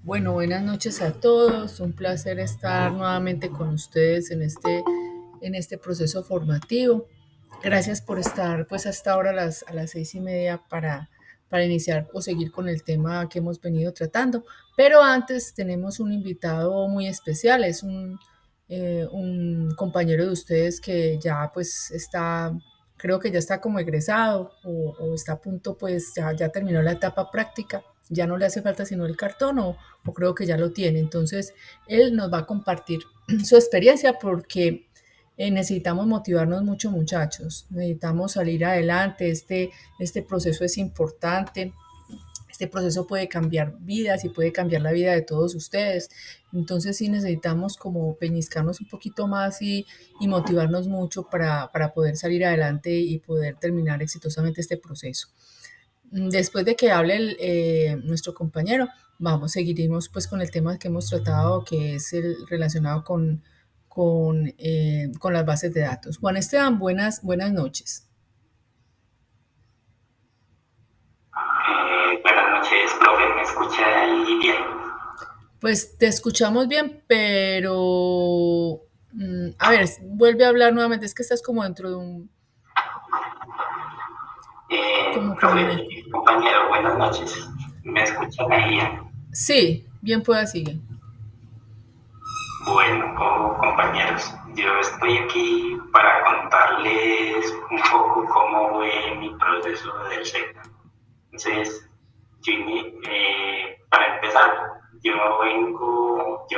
Bueno, buenas noches a todos. Un placer estar nuevamente con ustedes en este proceso formativo. Gracias por estar pues hasta ahora a las 6:30 para iniciar o seguir con el tema que hemos venido tratando. Pero antes tenemos un invitado muy especial, es un compañero de ustedes que ya pues está, creo que ya está como egresado o está a punto pues ya terminó la etapa práctica, ya no le hace falta sino el cartón o creo que ya lo tiene. Entonces, él nos va a compartir su experiencia porque necesitamos motivarnos mucho, muchachos. Necesitamos salir adelante. Este proceso es importante. Este proceso puede cambiar vidas y puede cambiar la vida de todos ustedes. Entonces sí necesitamos como peñiscarnos un poquito más y motivarnos mucho para poder salir adelante y poder terminar exitosamente este proceso. Después de que hable nuestro compañero, seguiremos pues con el tema que hemos tratado, que es el relacionado con las bases de datos. Juan Esteban, buenas noches. Buenas noches, profe, ¿me escucha ahí bien? Pues te escuchamos bien, pero a ver, vuelve a hablar nuevamente, es que estás como dentro de un, como con un eco. Profe, compañero, buenas noches. ¿Me escuchan ahí bien? Sí, bien pueda, sigue. Bueno, compañeros, yo estoy aquí para contarles un poco cómo fue mi proceso del SENA. Entonces, para empezar, yo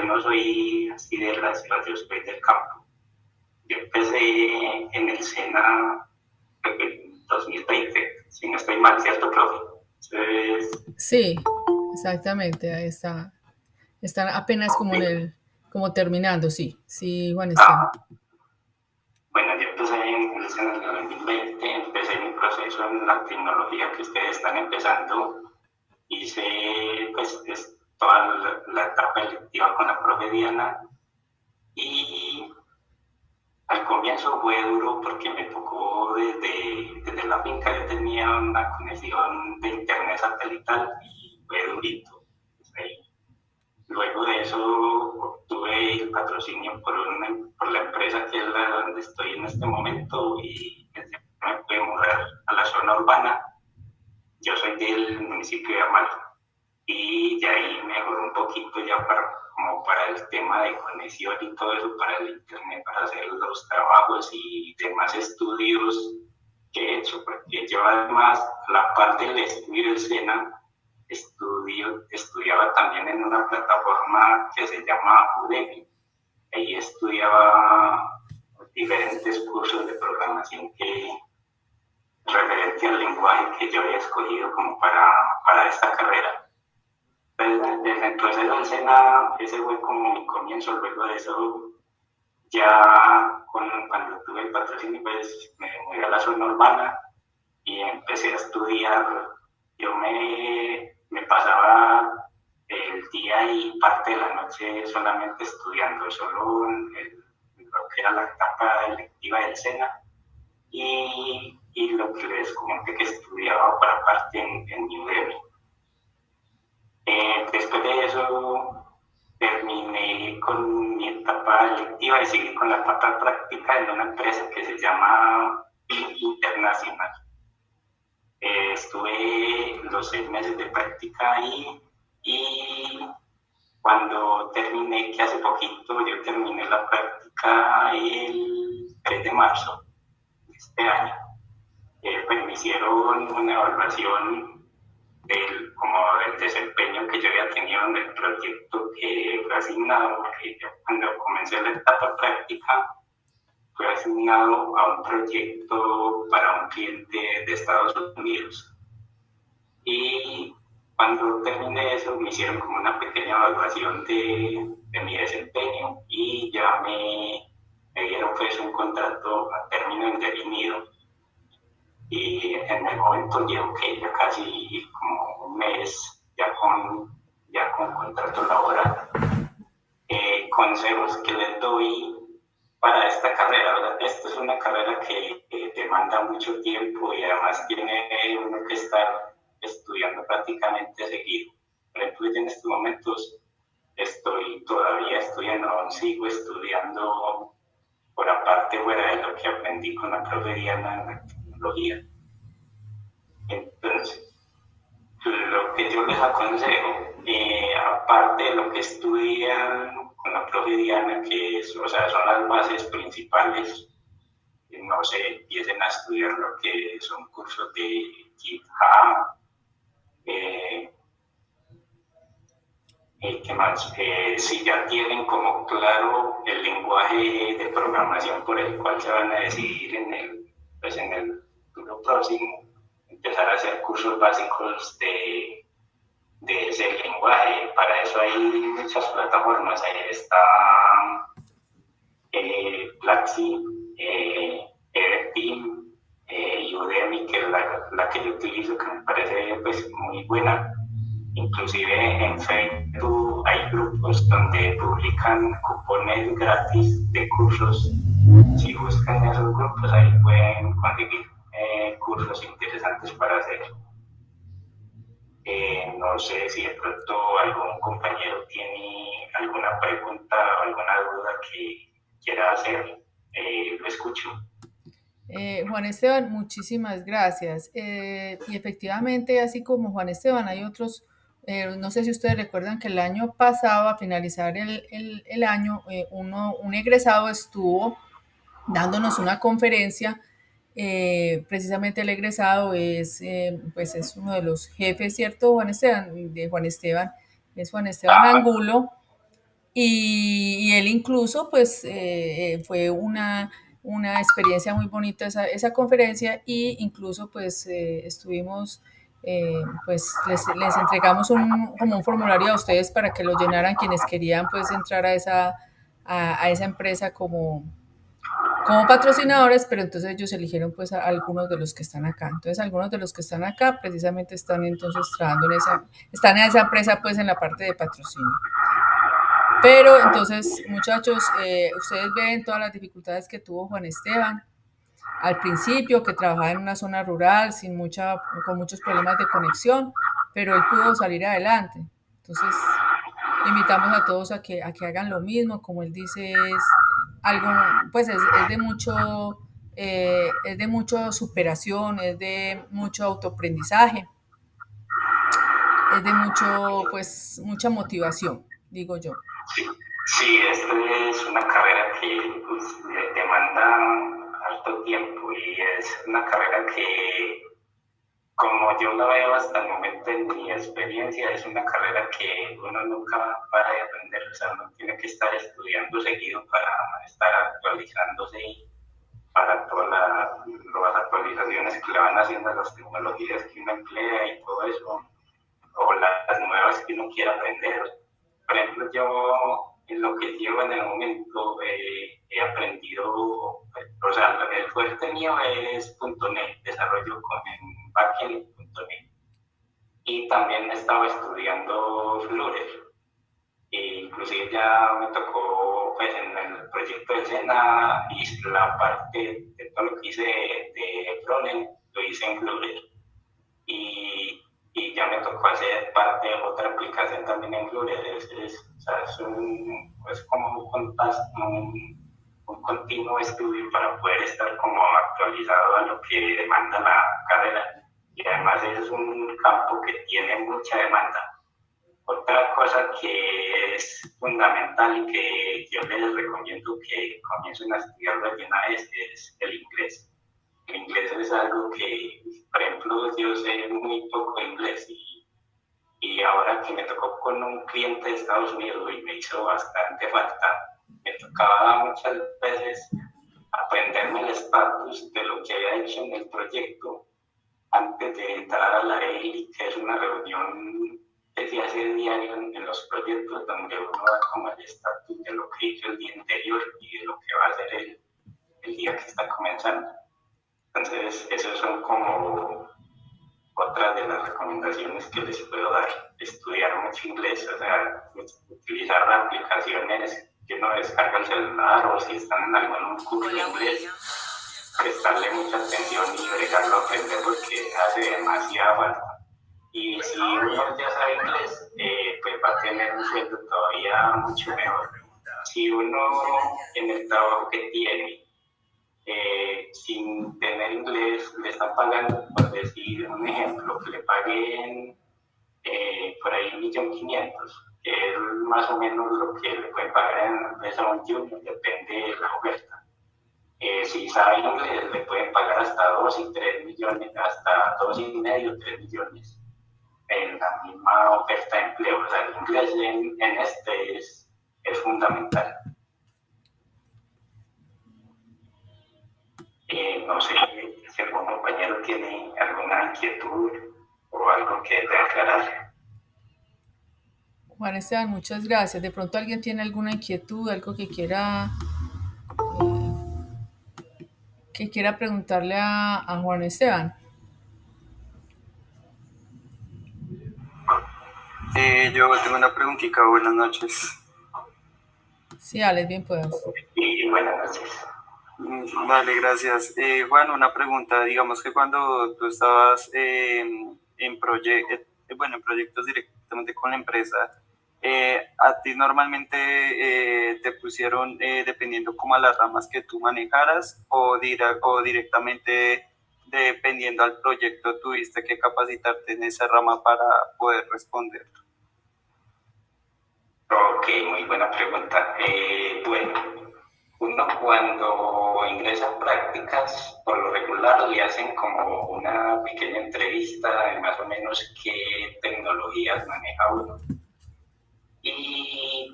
no soy así de la ciudad, yo soy del campo. Yo empecé en el SENA en 2020, si no estoy mal, ¿cierto, profe? Entonces, Sí, exactamente, ahí está. Están apenas como como terminando, sí, sí, Juan Esteban. ah, bueno, yo empecé en el SENA en el 2020, empecé mi proceso en la tecnología que ustedes están empezando. Hice toda la etapa electiva con la profe Diana y al comienzo fue duro porque me tocó desde la finca, yo tenía una conexión de internet satelital y fue durito. Luego de eso obtuve el patrocinio por la empresa que es la donde estoy en este momento y me pude mudar a la zona urbana. Yo soy del municipio de Amal y ya ahí mejoró un poquito ya como para el tema de conexión y todo eso, para el internet, para hacer los trabajos y demás estudios que he hecho, porque yo además, la parte del estudio del SENA, estudiaba también en una plataforma que se llama Udemy. Ahí estudiaba diferentes cursos de programación referente al lenguaje que yo había escogido como para esta carrera. Desde el proceso del SENA, ese fue como mi comienzo. Luego de eso, cuando tuve el patrocinio, pues me mudé a la zona urbana y empecé a estudiar. Me pasaba el día y parte de la noche solamente estudiando, solo lo que era la etapa electiva del SENA y lo que les comenté que estudiaba para parte en Udemy. Después de eso terminé con mi etapa electiva y seguí con la etapa práctica en una empresa que se llama Internacional. Estuve los 6 meses de práctica ahí y cuando terminé, que hace poquito yo terminé la práctica el 3 de marzo de este año, pues me hicieron una evaluación como del desempeño que yo había tenido en el proyecto que fue asignado, porque yo cuando comencé la etapa práctica fue asignado a un proyecto para un cliente de Estados Unidos. Y cuando terminé eso, me hicieron como una pequeña evaluación de mi desempeño y ya me dieron pues un contrato a término indefinido. Y en el momento llevo que ya casi como un mes ya con contrato laboral. Consejos que les doy para esta carrera, ¿verdad? Esta es una carrera que demanda mucho tiempo y además tiene uno que estar estudiando prácticamente seguido. Por ejemplo, yo en estos momentos estoy todavía estudiando, aún sigo estudiando por aparte fuera de lo que aprendí con la profe Diana en la tecnología. Entonces, lo que yo les aconsejo, aparte de lo que estudian con la profe Diana, que es, o sea, son las bases principales, no se empiecen a estudiar lo que son cursos de GitHub, ¿qué más? Si ya tienen como claro el lenguaje de programación por el cual se van a decidir pues en el futuro próximo, empezar a hacer cursos básicos de ese lenguaje. Para eso hay muchas plataformas. Ahí está Platzi, Everteam, Udemy, que es la que yo utilizo, que me parece pues, muy buena. Inclusive en Facebook hay grupos donde publican cupones gratis de cursos. Si buscan esos grupos, ahí pueden conseguir cursos interesantes para hacer. No sé si de pronto algún compañero tiene alguna pregunta o alguna duda que quiera hacer. Lo escucho. Juan Esteban, muchísimas gracias. Y efectivamente, así como Juan Esteban, hay otros, no sé si ustedes recuerdan que el año pasado, a finalizar el año, un egresado estuvo dándonos una conferencia. Precisamente el egresado pues es uno de los jefes, ¿cierto, Juan Esteban? De Juan Esteban, es Juan Esteban Angulo, y él incluso, pues, fue una experiencia muy bonita esa conferencia, y incluso, pues, estuvimos, pues, les entregamos como un formulario a ustedes para que lo llenaran quienes querían, pues, entrar a esa empresa como patrocinadores, pero entonces ellos eligieron pues a algunos de los que están acá. Entonces algunos de los que están acá precisamente están entonces trabajando están en esa empresa pues en la parte de patrocinio. Pero entonces, muchachos, ustedes ven todas las dificultades que tuvo Juan Esteban al principio, que trabajaba en una zona rural con muchos problemas de conexión, pero él pudo salir adelante. Entonces, invitamos a todos a que hagan lo mismo. Como él dice, es algo, pues es de mucho superación, es de mucho autoaprendizaje, es de mucha motivación, digo yo. Sí, esta es una carrera que pues, demanda alto tiempo y es una carrera que, como yo la veo hasta el momento en mi experiencia, es una carrera que uno nunca para de aprender, o sea, uno tiene que estar estudiando seguido para estar actualizándose para todas las actualizaciones que le van haciendo a las tecnologías que uno emplea y todo eso, o las nuevas que uno quiera aprender. Por ejemplo, yo en lo que llevo en el momento he aprendido, o sea, el fuerte mío es .NET, desarrollo con backend.NET. Y también he estado estudiando Flutter. Inclusive ya me tocó, pues en el proyecto de Sena, y la parte de todo lo que hice de frontend, lo hice en Flutter. Y ya me tocó hacer parte de otra aplicación también en Flutter. O sea, es como un continuo estudio para poder estar como actualizado a lo que demanda la carrera. Y además es un campo que tiene mucha demanda. Otra cosa que es fundamental y que yo les recomiendo que comiencen a estudiarlo de una vez es el inglés. El inglés es algo que, por ejemplo, yo sé muy poco inglés y ahora que me tocó con un cliente de Estados Unidos y me hizo bastante falta, me tocaba muchas veces aprenderme el estatus de lo que había hecho en el proyecto antes de entrar a la EILI, que es una reunión que se hace diario en los proyectos donde uno da como el estatus de lo que hizo el día anterior y de lo que va a hacer el día que está comenzando. Entonces, esos son como otras de las recomendaciones que les puedo dar. Estudiar mucho inglés, o sea, utilizar las aplicaciones que uno descarga el celular o si están en algún curso de inglés, prestarle mucha atención y bregarlo a aprender porque hace demasiada falta. Y si uno ya sabe inglés, pues va a tener un sueldo todavía mucho mejor. Si uno en el trabajo que tiene, sin tener inglés, le están pagando, por decir un ejemplo, que le paguen por ahí 1.500.000, que es más o menos lo que le pueden pagar en la empresa un junior, depende de la oferta. Si sabe inglés, le pueden pagar hasta 2 y 3 millones, hasta 2,5, 3 millones en la misma oferta de empleo. O sea, el inglés en este es fundamental. No sé si algún compañero tiene alguna inquietud o algo que te aclarar. Juan Esteban, muchas gracias. De pronto alguien tiene alguna inquietud, algo que quiera preguntarle a Juan Esteban. Yo tengo una preguntita, buenas noches. Sí, Alex, bien puedas. Y buenas noches. Vale, gracias. Juan, una pregunta. Digamos que cuando tú estabas en proyectos directamente con la empresa, a ti normalmente te pusieron dependiendo como a las ramas que tú manejaras o directamente dependiendo al proyecto tuviste que capacitarte en esa rama para poder responder. Ok, muy buena pregunta. Bueno, uno cuando ingresa a prácticas, por lo regular le hacen como una pequeña entrevista de más o menos qué tecnologías maneja uno. Y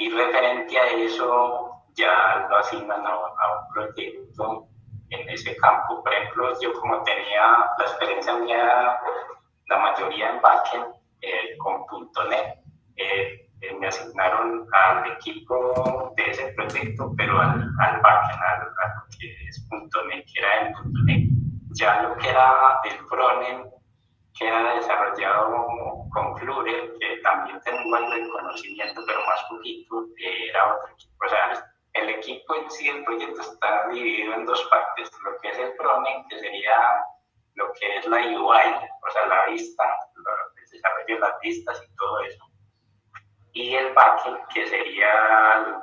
referente a eso, ya lo asignan a un proyecto en ese campo. Por ejemplo, yo como tenía la experiencia mía, la mayoría en backend, con .NET, me asignaron al equipo de ese proyecto, pero al backend, a lo que es .NET, que era en .NET. Ya lo que era el frontend, que era desarrollado con Flutter, que también tengo algo de conocimiento, pero más poquito, era otro equipo. O sea, el equipo en sí, el proyecto está dividido en dos partes, lo que es el frontend, que sería lo que es la UI, o sea, la vista, el desarrollo de las vistas y todo eso. Y el backend, que sería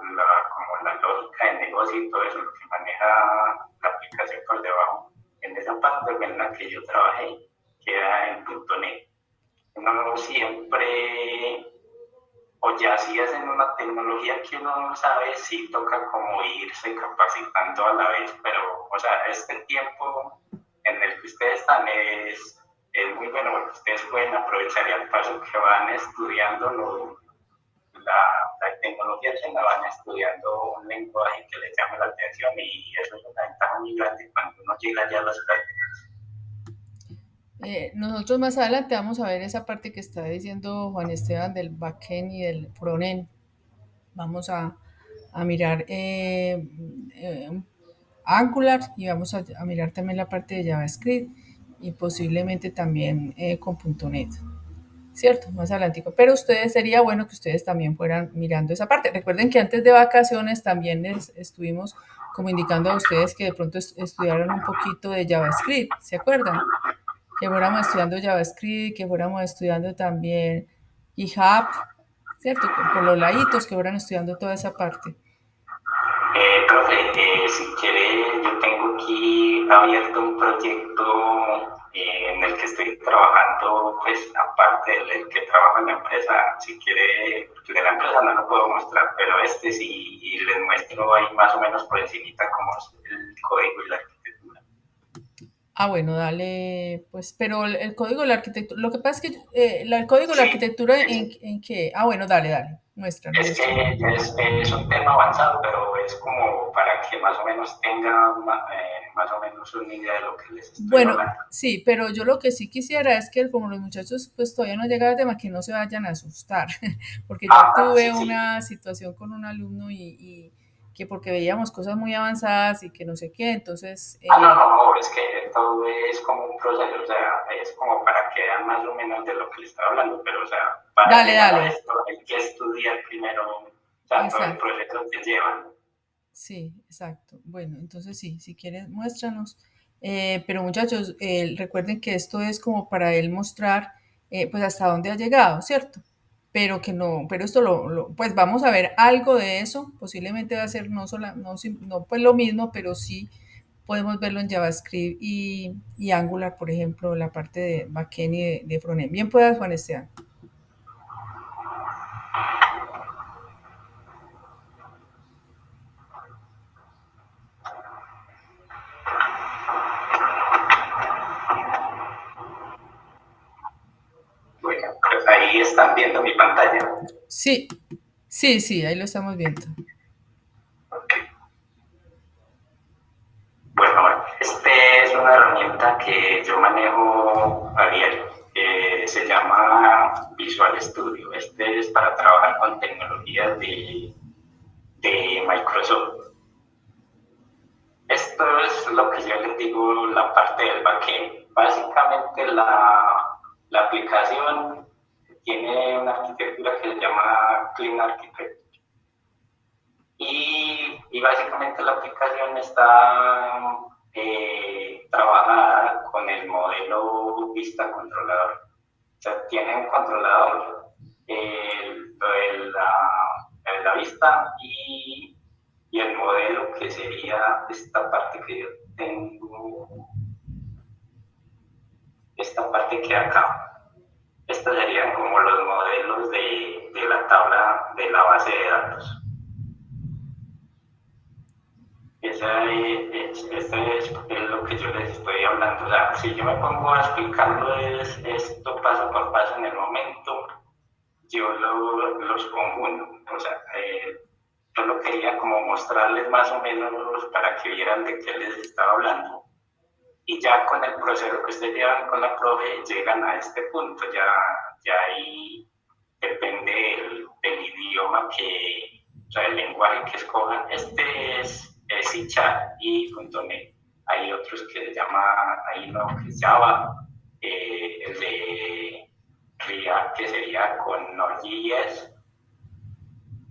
como la lógica de negocio y todo eso, lo que maneja la aplicación por debajo. En esa parte fue en la que yo trabajé, que era en .NET. Uno siempre, o ya si es en una tecnología que uno no sabe, sí toca como irse capacitando a la vez, pero, o sea, este tiempo en el que ustedes están es muy bueno porque ustedes pueden aprovechar y al paso que van estudiando la tecnología, que la van estudiando un lenguaje que les llame la atención, y eso es una ventaja muy grande cuando uno llega ya a las prácticas. Nosotros más adelante vamos a ver esa parte que está diciendo Juan Esteban del backend y del frontend. Vamos a mirar Angular y vamos a mirar también la parte de JavaScript y posiblemente también con .NET. ¿Cierto? Más adelante. Pero ustedes, sería bueno que ustedes también fueran mirando esa parte. Recuerden que antes de vacaciones también les estuvimos como indicando a ustedes que de pronto estudiaran un poquito de JavaScript, ¿se acuerdan? Que fuéramos estudiando JavaScript, que fuéramos estudiando también GitHub, ¿cierto? Por los laditos, que fueran estudiando toda esa parte. Profe, si quiere, yo tengo aquí abierto un proyecto en el que estoy trabajando, pues aparte del que trabajo en la empresa. Si quiere, porque de la empresa no lo puedo mostrar, pero este sí, y les muestro ahí más o menos por encimita cómo es el código y la arquitectura. Ah, bueno, dale, pues, pero el código de la arquitectura, lo que pasa es que el código de la Sí, arquitectura, es, ¿en qué? Ah, bueno, dale, dale, muéstranos, es muéstranos. que ya es un tema avanzado, pero es como para que más o menos tenga más o menos una idea de lo que les estoy Bueno, hablando. sí, pero yo lo que sí quisiera es que como los muchachos pues todavía no llega el tema, que no se vayan a asustar, porque ya Ah, tuve sí, sí. una situación con un alumno y que porque veíamos cosas muy avanzadas y que no sé qué, entonces, Ah, no, no, no, es que todo es como un proceso, o sea, es como para que vean más o menos de lo que les estaba hablando, pero, o sea, para dale, llegar a dale, esto hay que estudiar primero, o sea, todo el exacto, proceso que llevan. sí, exacto. Bueno, entonces sí, si quieres muéstranos. Pero muchachos, recuerden que esto es como para él mostrar pues hasta dónde ha llegado, ¿cierto? Pero que no, pero esto pues vamos a ver algo de eso, posiblemente va a ser no, no pues lo mismo, pero sí podemos verlo en JavaScript y Angular, por ejemplo, la parte de backend y de frontend. Bien puedas, Juan Esteban. Bueno, pues ahí están viendo mi pantalla. Sí, sí, sí, ahí lo estamos viendo. Okay. Bueno, este es una herramienta que yo manejo a diario. Se llama Visual Studio. Este es para trabajar con tecnologías de Microsoft. Esto es lo que yo les digo, la parte del backend. Básicamente la aplicación tiene una arquitectura que se llama Clean Architecture. Y básicamente la aplicación está trabajada con el modelo vista controlador. O sea, tiene un controlador de la vista y el modelo que sería esta parte que yo tengo, esta parte que acá. Estos serían como los modelos de la tabla de la base de datos. Este es lo que yo les estoy hablando. O sea, si yo me pongo a explicarlo esto paso por paso en el momento, yo los confundo. O sea, solo quería como mostrarles más o menos para que vieran de qué les estaba hablando. Y ya con el proceso que ustedes llevan con la profe, llegan a este punto. Ya ahí depende del idioma o sea, el lenguaje que escojan. Este es C# y .NET. Hay otros que se llama, hay uno que es Java, el de React que sería con Node.js,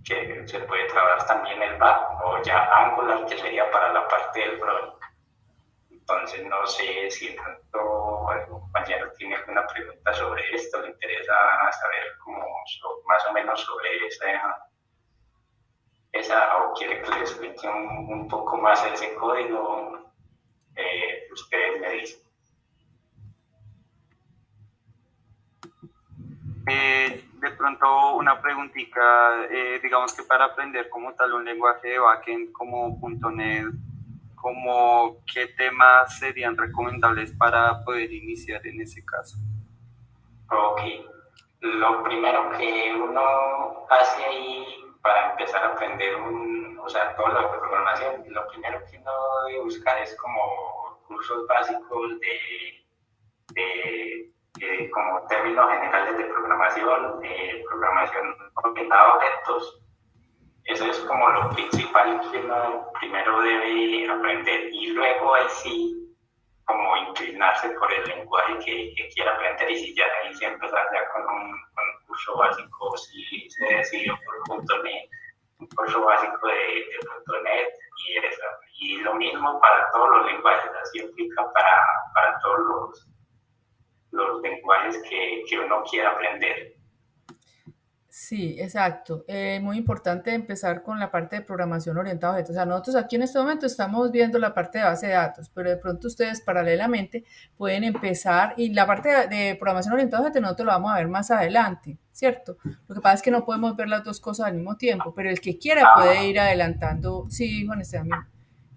que se puede trabajar también el back, o ya Angular, que sería para la parte del front. Entonces, no sé si tanto algún compañero tiene alguna pregunta sobre esto, le interesa saber más o menos sobre esa o quiere que les explique un poco más ese código, ustedes me dicen. De pronto una preguntita, digamos que para aprender como tal un lenguaje de backend como .NET, como qué temas serían recomendables para poder iniciar en ese caso. Ok, lo primero que uno hace ahí para empezar a aprender o sea, todo lo de programación, lo primero que uno debe buscar es como cursos básicos como términos generales de programación orientada a objetos. Eso es como lo principal que uno primero debe aprender y luego ahí sí como inclinarse por el lenguaje que quiera aprender y si ya ahí sí empezar ya con un curso básico, si se decidió por .NET, un curso básico de .NET y eso. Y lo mismo para todos los lenguajes, así aplica para todos los lenguajes que uno quiera aprender. Sí, exacto. Muy importante empezar con la parte de programación orientada a objetos. O sea, nosotros aquí en este momento estamos viendo la parte de base de datos, pero de pronto ustedes paralelamente pueden empezar y la parte de programación orientada a objetos nosotros lo vamos a ver más adelante, ¿cierto? Lo que pasa es que no podemos ver las dos cosas al mismo tiempo, pero el que quiera puede ir adelantando. Sí, Juan Esteban,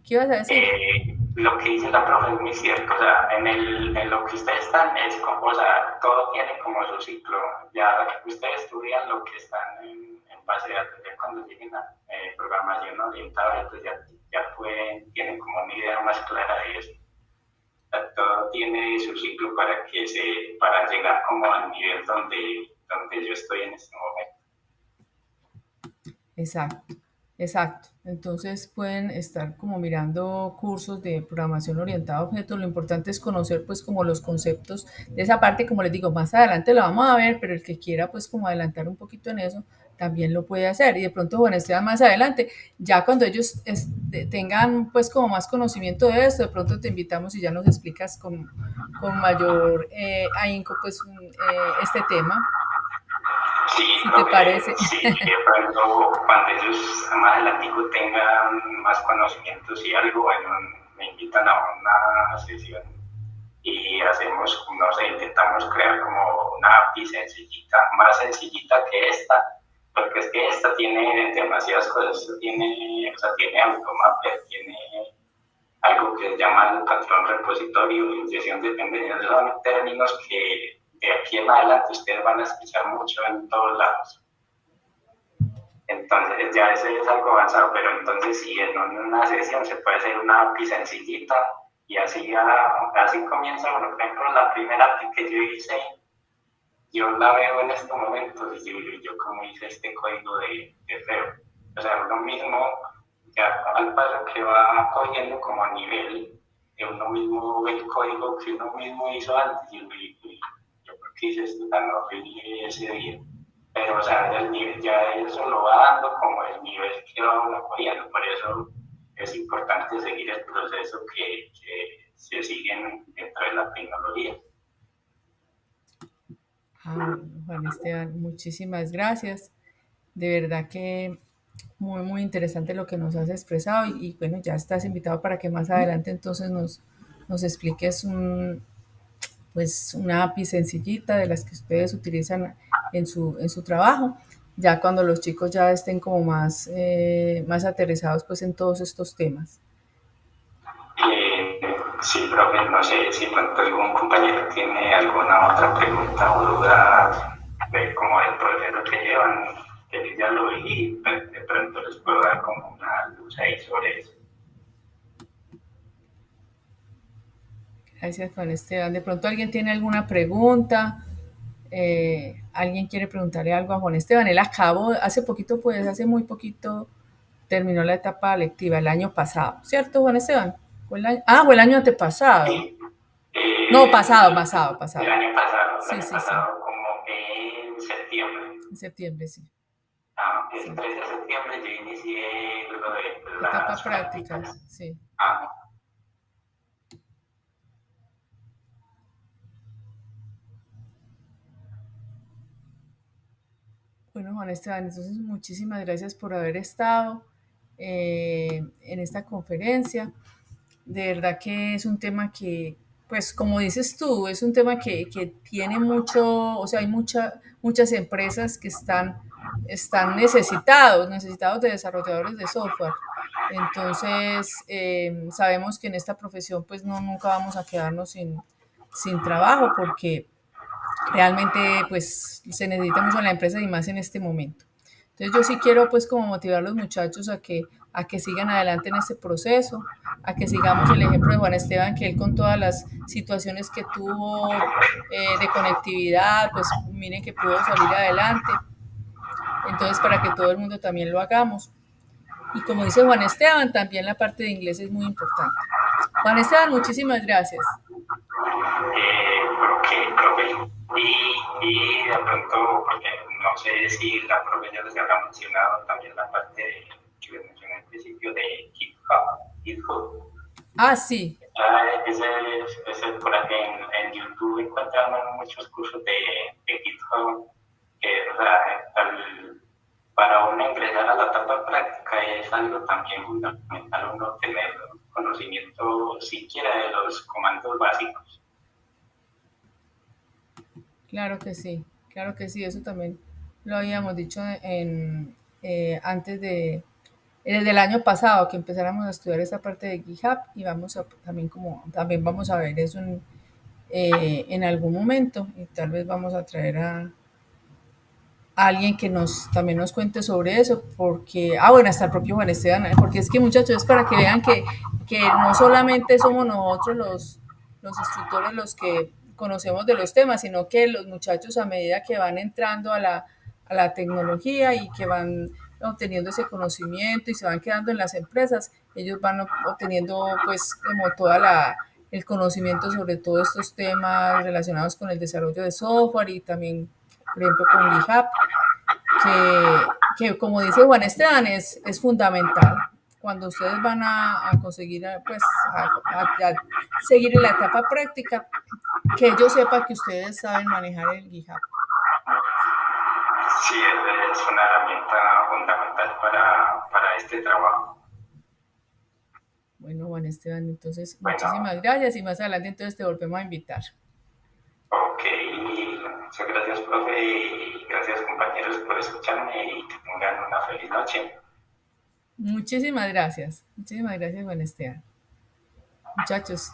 ¿qué ibas a decir? Lo que dice la profe es muy cierto, o sea, en lo que ustedes están es como, o sea, todo tiene como su ciclo, ya ustedes estudian lo que están en base de datos, ya cuando lleguen a programación orientada, pues ya tienen como una idea más clara de eso. O sea, todo tiene su ciclo para llegar como al nivel donde yo estoy en este momento. Exacto. Exacto. Entonces pueden estar como mirando cursos de programación orientada a objetos. Lo importante es conocer pues como los conceptos de esa parte, como les digo, más adelante lo vamos a ver, pero el que quiera pues como adelantar un poquito en eso, también lo puede hacer. Y de pronto, bueno, Esteban más adelante, ya cuando ellos tengan pues como más conocimiento de esto, de pronto te invitamos y ya nos explicas con mayor ahínco pues este tema, Sí, si te creo parece. sí, de pronto cuando ellos más adelante tengan más conocimientos y algo, bueno, me invitan a una sesión y hacemos, no sé, intentamos crear como una API sencillita, más sencillita que esta, porque es que esta tiene demasiadas cosas, tiene, o sea, tiene automapper, tiene algo que se llama el patrón repositorio, inyección de dependencias, son términos que de aquí en adelante ustedes van a escuchar mucho en todos lados. Entonces ya eso es algo avanzado, pero entonces si en una sesión se puede hacer una API sencillita y así comienza, bueno, por ejemplo, la primera API que yo hice, yo la veo en este momento y yo como hice este código de feo. O sea, uno mismo, ya al paso que va cogiendo como a nivel, de uno mismo ve el código que uno mismo hizo antes y yo por qué hice esto tan horrible ese día. Pero, o sea, el nivel, ya eso lo va dando como el nivel que va uno cogiendo. Por eso es importante seguir el proceso que se siguen dentro de la tecnología. Ah, Juan Esteban, muchísimas gracias. De verdad que muy, muy interesante lo que nos has expresado y bueno, ya estás invitado para que más adelante entonces nos expliques pues una API sencillita de las que ustedes utilizan en su trabajo, ya cuando los chicos ya estén como más aterrizados pues en todos estos temas. Sí, profe, no sé si pronto algún compañero tiene alguna otra pregunta o duda de cómo el proceso que llevan, que yo ya lo vi y de pronto les puedo dar como una luz ahí sobre eso. Gracias, Juan Esteban. De pronto alguien tiene alguna pregunta, alguien quiere preguntarle algo a Juan Esteban. Él acabó, hace poquito, pues hace muy poquito, terminó la etapa lectiva el año pasado, ¿cierto, Juan Esteban? Fue el año antepasado. Sí, No, pasado, el, pasado, el pasado. año pasado, el Sí, año sí, sí. pasado como en septiembre. En septiembre, sí. El Exacto. 3 de septiembre yo inicié lo de Etapa las práctica, prácticas. sí. Ah, Bueno, Juan Esteban, entonces muchísimas gracias por haber estado en esta conferencia. De verdad que es un tema que, pues como dices tú, es un tema que tiene mucho, o sea, hay muchas empresas que están necesitados de desarrolladores de software. Entonces, sabemos que en esta profesión pues no, nunca vamos a quedarnos sin trabajo porque realmente pues se necesita mucho en la empresa y más en este momento. Entonces yo sí quiero pues como motivar a los muchachos a que sigan adelante en este proceso, a que sigamos el ejemplo de Juan Esteban, que él con todas las situaciones que tuvo de conectividad, pues miren que pudo salir adelante. Entonces para que todo el mundo también lo hagamos. Y como dice Juan Esteban, también la parte de inglés es muy importante. Juan Esteban, muchísimas gracias. ok, profe. Y de pronto, porque no sé si la profe ya les habrá mencionado también la parte que les mencioné al principio de GitHub. Ah, sí, Por aquí en YouTube encuentran muchos cursos de GitHub que, o sea, para uno ingresar a la etapa práctica es algo también fundamental uno tener conocimiento siquiera de los comandos básicos. claro que sí, eso también lo habíamos dicho antes desde el año pasado que empezáramos a estudiar esta parte de GitHub y también vamos a ver eso en algún momento y tal vez vamos a traer a alguien que también nos cuente sobre eso, porque, bueno, hasta el propio Juan Esteban, porque es que muchachos, es para que vean que no solamente somos nosotros los instructores los que conocemos de los temas, sino que los muchachos a medida que van entrando a la tecnología y que van obteniendo ese conocimiento y se van quedando en las empresas, ellos van obteniendo pues como el conocimiento sobre todos estos temas relacionados con el desarrollo de software y también, por ejemplo, con GitHub, que como dice Juan Esteban, es fundamental. Cuando ustedes van a conseguir, pues, a seguir en la etapa práctica, que ellos sepan que ustedes saben manejar el GitHub. Sí, es una herramienta fundamental para este trabajo. Bueno, Juan Esteban, entonces muchísimas gracias y más adelante entonces te volvemos a invitar. Ok, muchas gracias, profe, y gracias, compañeros, por escucharme y que tengan una feliz noche. Muchísimas gracias, Juan Esteban. Muchachos,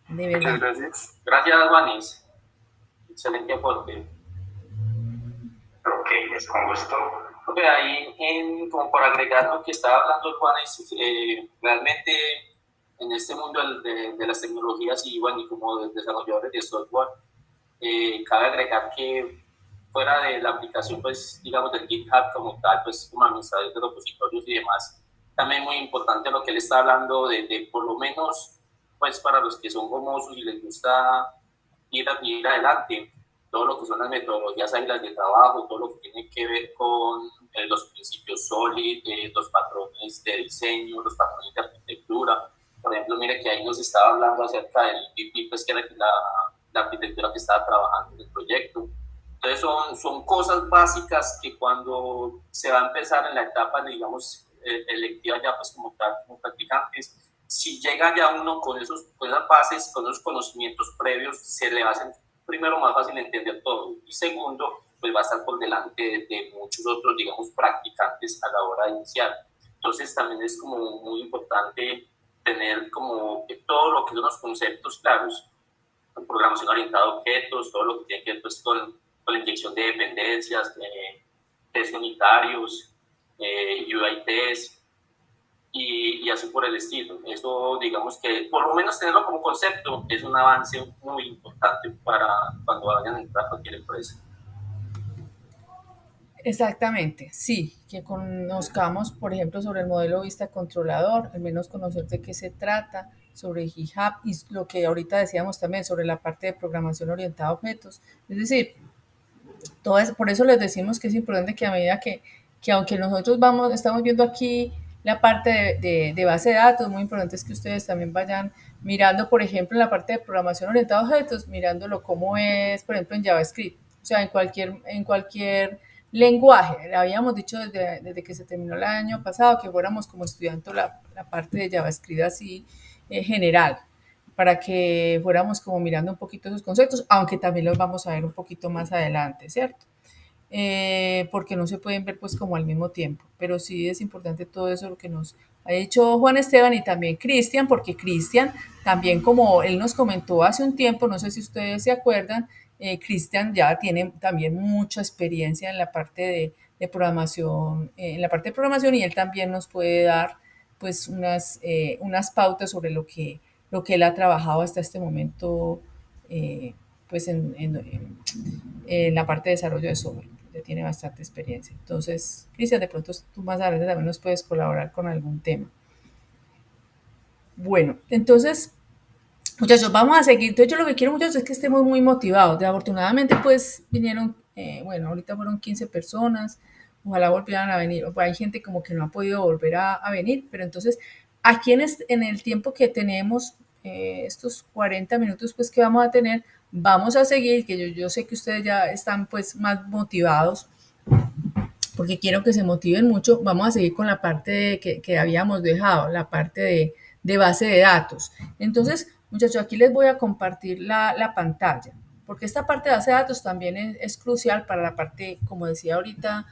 de verdad. Muchas gracias. Gracias, Vanis. Excelente aporte. Ok, es con gusto. Profe, ahí, como por agregar lo que estaba hablando Juanes, realmente en este mundo de las tecnologías y, bueno, y como desarrolladores de software, cabe agregar que fuera de la aplicación, pues, digamos, del GitHub como tal, pues, como administrador de repositorios y demás, también muy importante lo que él está hablando de por lo menos, pues, para los que son gomosos y les gusta ir adelante, todo lo que son las metodologías ágiles de trabajo, todo lo que tiene que ver con los principios SOLID, los patrones de diseño, los patrones de arquitectura. Por ejemplo, mire que ahí nos estaba hablando acerca del PP, pues que era la arquitectura que estaba trabajando en el proyecto. Entonces son cosas básicas que cuando se va a empezar en la etapa, digamos, electiva ya pues como practicantes, si llega ya uno con esas bases, con esos conocimientos previos, se le va a hacer primero más fácil entender todo y segundo, pues va a estar por delante de muchos otros, digamos, practicantes a la hora de iniciar. Entonces también es como muy importante tener como todo lo que son los conceptos claros, programación orientada a objetos, todo lo que tiene que ver pues, con la inyección de dependencias, test unitarios, UI test, y así por el estilo. Eso, digamos que por lo menos tenerlo como concepto es un avance muy importante para cuando vayan a entrar a cualquier empresa. Exactamente, sí, que conozcamos, por ejemplo, sobre el modelo vista controlador, al menos conocer de qué se trata, sobre GitHub y lo que ahorita decíamos también sobre la parte de programación orientada a objetos. Es decir, todo eso, por eso les decimos que es importante que a medida que aunque nosotros estamos viendo aquí la parte de base de datos, muy importante es que ustedes también vayan mirando, por ejemplo, la parte de programación orientada a objetos, mirándolo cómo es, por ejemplo, en JavaScript, o sea, en cualquier lenguaje. Habíamos dicho desde que se terminó el año pasado que fuéramos como estudiando la parte de JavaScript así general, para que fuéramos como mirando un poquito esos conceptos, aunque también los vamos a ver un poquito más adelante, ¿cierto? Porque no se pueden ver pues como al mismo tiempo, pero sí es importante todo eso lo que nos ha dicho Juan Esteban y también Cristian, porque Cristian también como él nos comentó hace un tiempo, no sé si ustedes se acuerdan, Cristian ya tiene también mucha experiencia en la parte de programación, en la parte de programación y él también nos puede dar pues unas pautas sobre lo que él ha trabajado hasta este momento pues en la parte de desarrollo de software. Ya tiene bastante experiencia. Entonces, Cristian, de pronto tú más adelante también nos puedes colaborar con algún tema. Bueno, entonces, muchachos, vamos a seguir. Entonces, yo lo que quiero, muchachos, es que estemos muy motivados. Afortunadamente, pues, vinieron, bueno, ahorita fueron 15 personas. Ojalá volvieran a venir. Hay gente como que no ha podido volver a venir, pero entonces, aquí en el tiempo que tenemos, estos 40 minutos, pues, que vamos a tener, vamos a seguir, que yo sé que ustedes ya están, pues, más motivados porque quiero que se motiven mucho. Vamos a seguir con la parte que habíamos dejado, la parte de base de datos. Entonces, muchachos, aquí les voy a compartir la pantalla, porque esta parte de base de datos también es crucial para la parte, como decía ahorita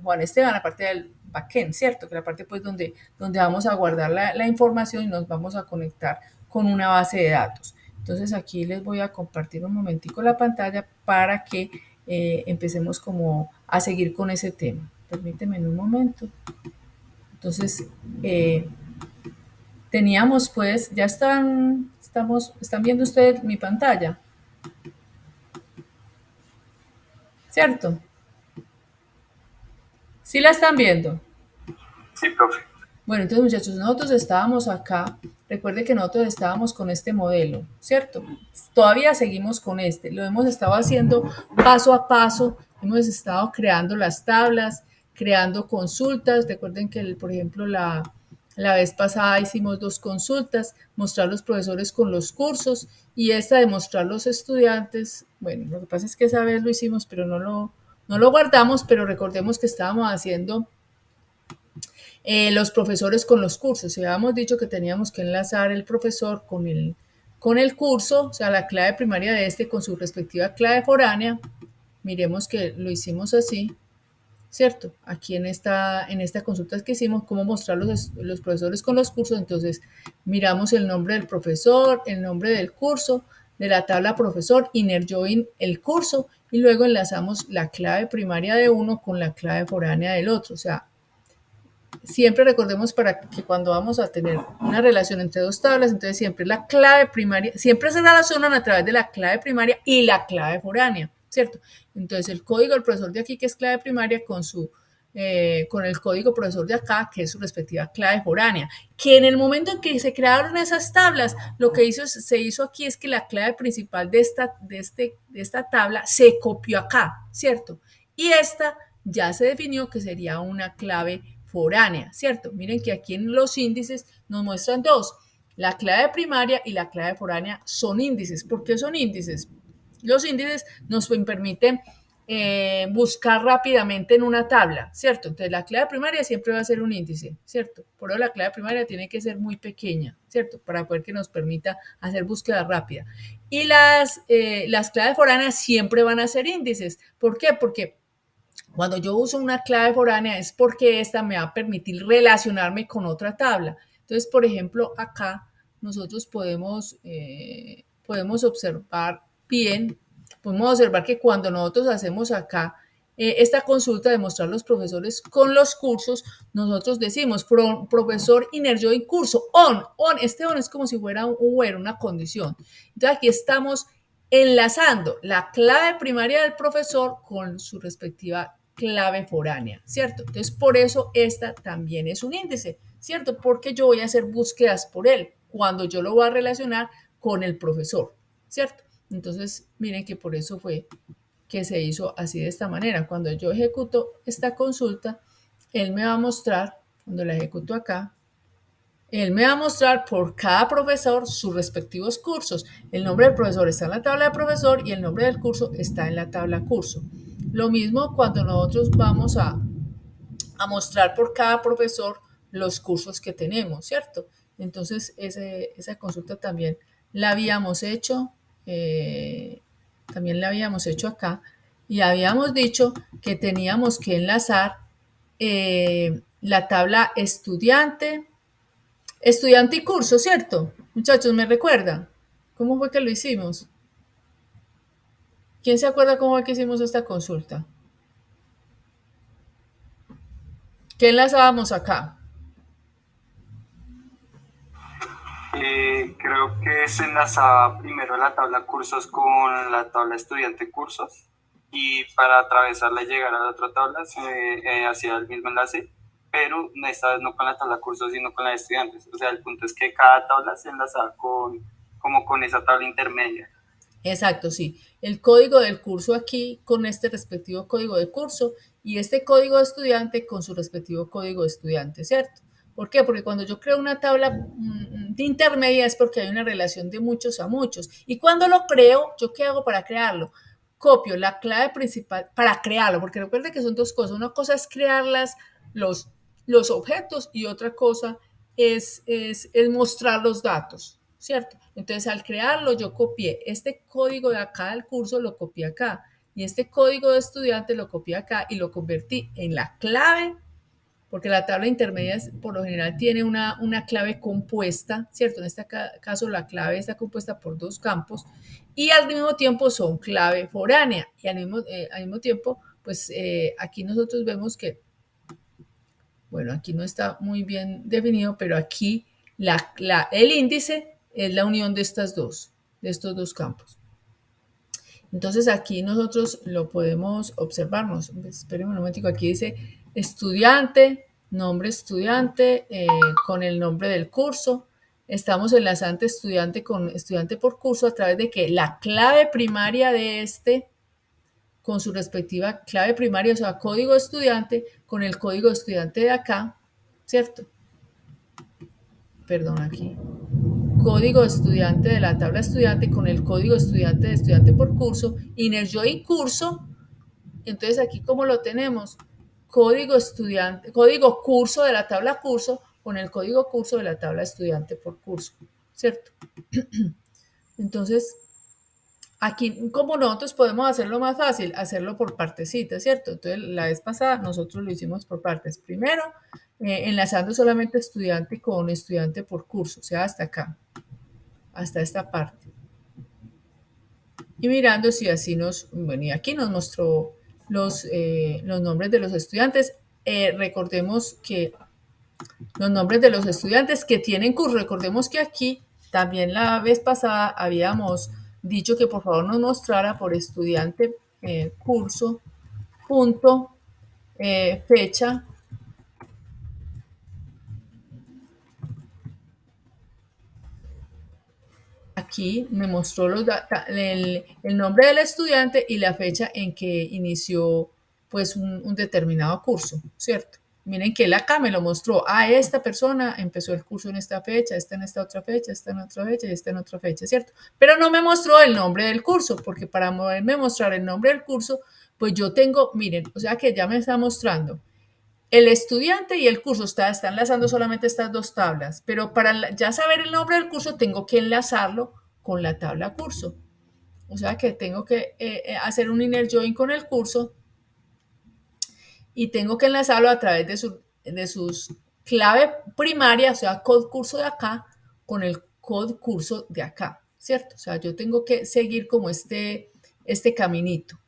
Juan Esteban, la parte del backend, ¿cierto? Que la parte pues donde vamos a guardar la información y nos vamos a conectar con una base de datos. Entonces aquí les voy a compartir un momentico la pantalla para que empecemos como a seguir con ese tema. Permíteme un momento. Entonces, teníamos pues, están viendo ustedes mi pantalla, ¿cierto? ¿Sí la están viendo? Sí, profe. Bueno, entonces muchachos, nosotros estábamos acá, recuerde que nosotros estábamos con este modelo, ¿cierto? Todavía seguimos con este, lo hemos estado haciendo paso a paso, hemos estado creando las tablas, creando consultas, recuerden que, por ejemplo, la vez pasada hicimos 2 consultas, mostrar los profesores con los cursos y esta de mostrar los estudiantes, bueno, lo que pasa es que esa vez lo hicimos, pero no lo guardamos, pero recordemos que estábamos haciendo los profesores con los cursos. Y habíamos dicho que teníamos que enlazar el profesor con el curso, o sea, la clave primaria de este con su respectiva clave foránea. Miremos que lo hicimos así, ¿cierto? Aquí en esta consulta que hicimos, cómo mostrar los profesores con los cursos. Entonces, miramos el nombre del profesor, el nombre del curso, de la tabla profesor, inner join el curso, y luego enlazamos la clave primaria de uno con la clave foránea del otro. O sea, siempre recordemos para que cuando vamos a tener una relación entre 2 tablas, entonces siempre la clave primaria, siempre se relacionan a través de la clave primaria y la clave foránea, ¿cierto? Entonces el código del profesor de aquí, que es clave primaria, con el código profesor de acá, que es su respectiva clave foránea, que en el momento en que se crearon esas tablas, lo que se hizo aquí es que la clave principal de esta tabla se copió acá, ¿cierto? Y esta ya se definió que sería una clave foránea, ¿cierto? Miren que aquí en los índices nos muestran dos. La clave primaria y la clave foránea son índices. ¿Por qué son índices? Los índices nos permiten buscar rápidamente en una tabla, ¿cierto? Entonces la clave primaria siempre va a ser un índice, ¿cierto? Por eso la clave primaria tiene que ser muy pequeña, ¿cierto? Para poder que nos permita hacer búsqueda rápida. Y las claves foráneas siempre van a ser índices. ¿Por qué? Porque cuando yo uso una clave foránea es porque esta me va a permitir relacionarme con otra tabla. Entonces, por ejemplo, acá nosotros podemos observar bien, podemos observar que cuando nosotros hacemos acá esta consulta de mostrar los profesores con los cursos, nosotros decimos profesor inner join curso, este on es como si fuera una condición. Entonces aquí estamos enlazando la clave primaria del profesor con su respectiva clave foránea, ¿cierto? Entonces, por eso esta también es un índice, ¿cierto? Porque yo voy a hacer búsquedas por él cuando yo lo voy a relacionar con el profesor, ¿cierto? Entonces, miren que por eso fue que se hizo así de esta manera. Cuando yo ejecuto esta consulta, él me va a mostrar, cuando la ejecuto acá, él me va a mostrar por cada profesor sus respectivos cursos. El nombre del profesor está en la tabla de profesor y el nombre del curso está en la tabla curso. Lo mismo cuando nosotros vamos a mostrar por cada profesor los cursos que tenemos, ¿cierto? Entonces, esa consulta también la habíamos hecho acá y habíamos dicho que teníamos que enlazar la tabla estudiante y curso, ¿cierto? Muchachos, ¿me recuerdan? ¿Cómo fue que lo hicimos? ¿Quién se acuerda cómo fue que hicimos esta consulta? ¿Qué enlazábamos acá? Creo que se enlazaba primero la tabla cursos con la tabla estudiante cursos y para atravesarla y llegar a la otra tabla se hacía el mismo enlace, pero esta vez no con la tabla cursos sino con la de estudiantes. O sea, el punto es que cada tabla se enlazaba como con esa tabla intermedia. Exacto, sí. El código del curso aquí con este respectivo código de curso y este código de estudiante con su respectivo código de estudiante, ¿cierto? ¿Por qué? Porque cuando yo creo una tabla de intermedia es porque hay una relación de muchos a muchos. Y cuando lo creo, ¿yo qué hago para crearlo? Copio la clave principal para crearlo, porque recuerden que son 2 cosas. Una cosa es crearlas, los objetos, y otra cosa es mostrar los datos, ¿cierto? Entonces, al crearlo, yo copié este código de acá del curso, lo copié acá, y este código de estudiante lo copié acá y lo convertí en la clave, porque la tabla intermedia por lo general tiene una clave compuesta, ¿cierto? En este caso, la clave está compuesta por 2 campos y al mismo tiempo son clave foránea. Y al mismo tiempo, pues aquí nosotros vemos que, bueno, aquí no está muy bien definido, pero aquí el índice es la unión de estos dos campos. Entonces aquí nosotros lo podemos observar. Espérenme un momentico, aquí dice estudiante, nombre estudiante con el nombre del curso. Estamos enlazando estudiante con estudiante por curso a través de que la clave primaria de este con su respectiva clave primaria, o sea, código estudiante con el código estudiante de acá, ¿cierto? Perdón, aquí. Código estudiante de la tabla estudiante con el código estudiante de estudiante por curso, InnerJoin curso. Entonces aquí como lo tenemos, código estudiante, código curso de la tabla curso con el código curso de la tabla estudiante por curso, ¿cierto? Entonces, aquí como nosotros podemos hacerlo más fácil, hacerlo por partecitas, ¿cierto? Entonces la vez pasada nosotros lo hicimos por partes. Primero, enlazando solamente estudiante con estudiante por curso, o sea, hasta acá, hasta esta parte. Y mirando si así nos, bueno, y aquí nos mostró los nombres de los estudiantes. Recordemos que los nombres de los estudiantes que tienen curso, recordemos que aquí también la vez pasada habíamos dicho que por favor nos mostrara por estudiante curso punto fecha. Aquí me mostró el nombre del estudiante y la fecha en que inició pues un determinado curso, ¿cierto? Miren que él acá me lo mostró. Esta persona empezó el curso en esta fecha, esta en esta otra fecha, esta en otra fecha y esta en otra fecha, ¿cierto? Pero no me mostró el nombre del curso, porque para poderme mostrar el nombre del curso, pues yo tengo, miren, o sea que ya me está mostrando el estudiante y el curso están enlazando solamente estas dos tablas, pero para ya saber el nombre del curso tengo que enlazarlo con la tabla curso. O sea que tengo que hacer un inner join con el curso y tengo que enlazarlo a través de sus clave primaria, o sea, code curso de acá, con el code curso de acá, ¿cierto? O sea, yo tengo que seguir como este caminito.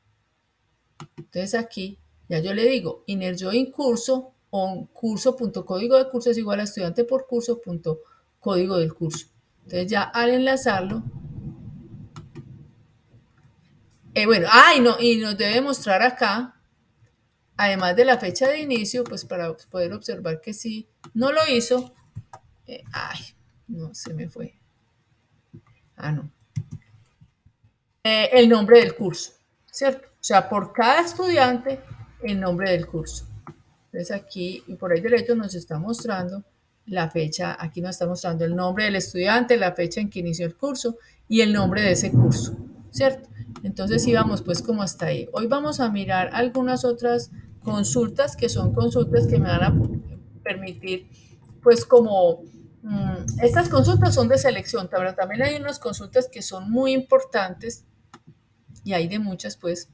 Entonces aquí ya yo le digo inner join curso on curso.código de curso es igual a estudiante por curso.código del curso. Entonces ya al enlazarlo, bueno, y nos debe mostrar acá, además de la fecha de inicio, pues para poder observar que sí no lo hizo, no, se me fue. No. El nombre del curso, ¿cierto? O sea, por cada estudiante, el nombre del curso. Entonces aquí, y por ahí derecho nos está mostrando la fecha, aquí nos está mostrando el nombre del estudiante, la fecha en que inició el curso y el nombre de ese curso, ¿cierto? Entonces íbamos pues como hasta ahí. Hoy vamos a mirar algunas otras consultas que son consultas que me van a permitir pues como estas consultas son de selección, pero también hay unas consultas que son muy importantes y hay de muchas pues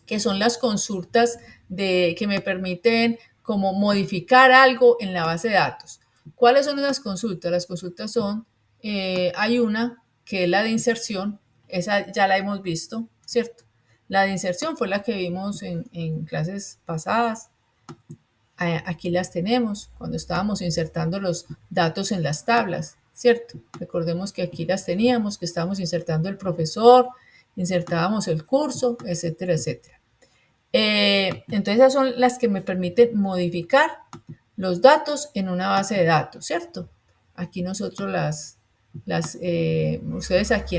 que son las consultas que me permiten como modificar algo en la base de datos. ¿Cuáles son esas consultas? Las consultas son, hay una que es la de inserción, esa ya la hemos visto, ¿cierto? La de inserción fue la que vimos en clases pasadas. Aquí las tenemos cuando estábamos insertando los datos en las tablas, ¿cierto? Recordemos que aquí las teníamos, que estábamos insertando el insertábamos el curso, etcétera, etcétera. Entonces esas son las que me permiten modificar los datos en una base de datos, ¿cierto? Aquí nosotros ustedes aquí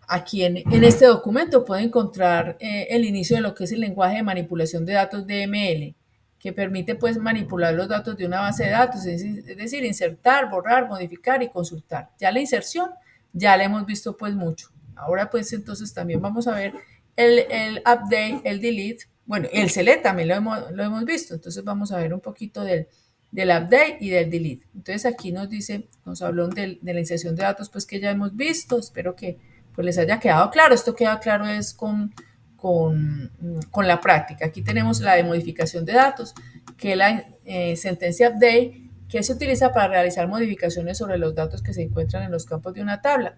aquí en este documento pueden encontrar el inicio de lo que es el lenguaje de manipulación de datos DML, que permite pues manipular los datos de una base de datos, es decir, insertar, borrar, modificar y consultar. Ya la inserción ya la hemos visto pues mucho. Ahora pues entonces también vamos a ver el update, el delete, bueno, el select también lo hemos visto, entonces vamos a ver un poquito del update y del delete. Entonces aquí nos habló de la inserción de datos pues que ya hemos visto, espero que pues les haya quedado claro. Esto queda claro es con la práctica. Aquí tenemos la de modificación de datos, que es la sentencia update, que se utiliza para realizar modificaciones sobre los datos que se encuentran en los campos de una tabla.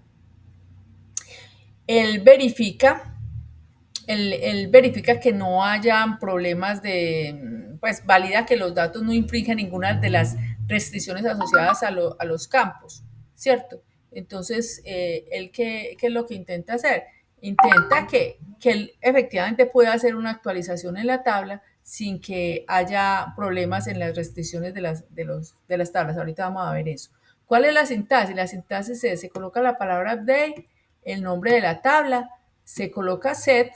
Él verifica que no hayan problemas pues valida que los datos no infringen ninguna de las restricciones asociadas a los campos, ¿cierto? Entonces, ¿qué es lo que intenta hacer? intenta que él efectivamente pueda hacer una actualización en la tabla sin que haya problemas en las restricciones de las tablas. Ahorita vamos a ver eso. ¿Cuál es la sintaxis? La sintaxis es, se coloca la palabra update, el nombre de la tabla, se coloca set,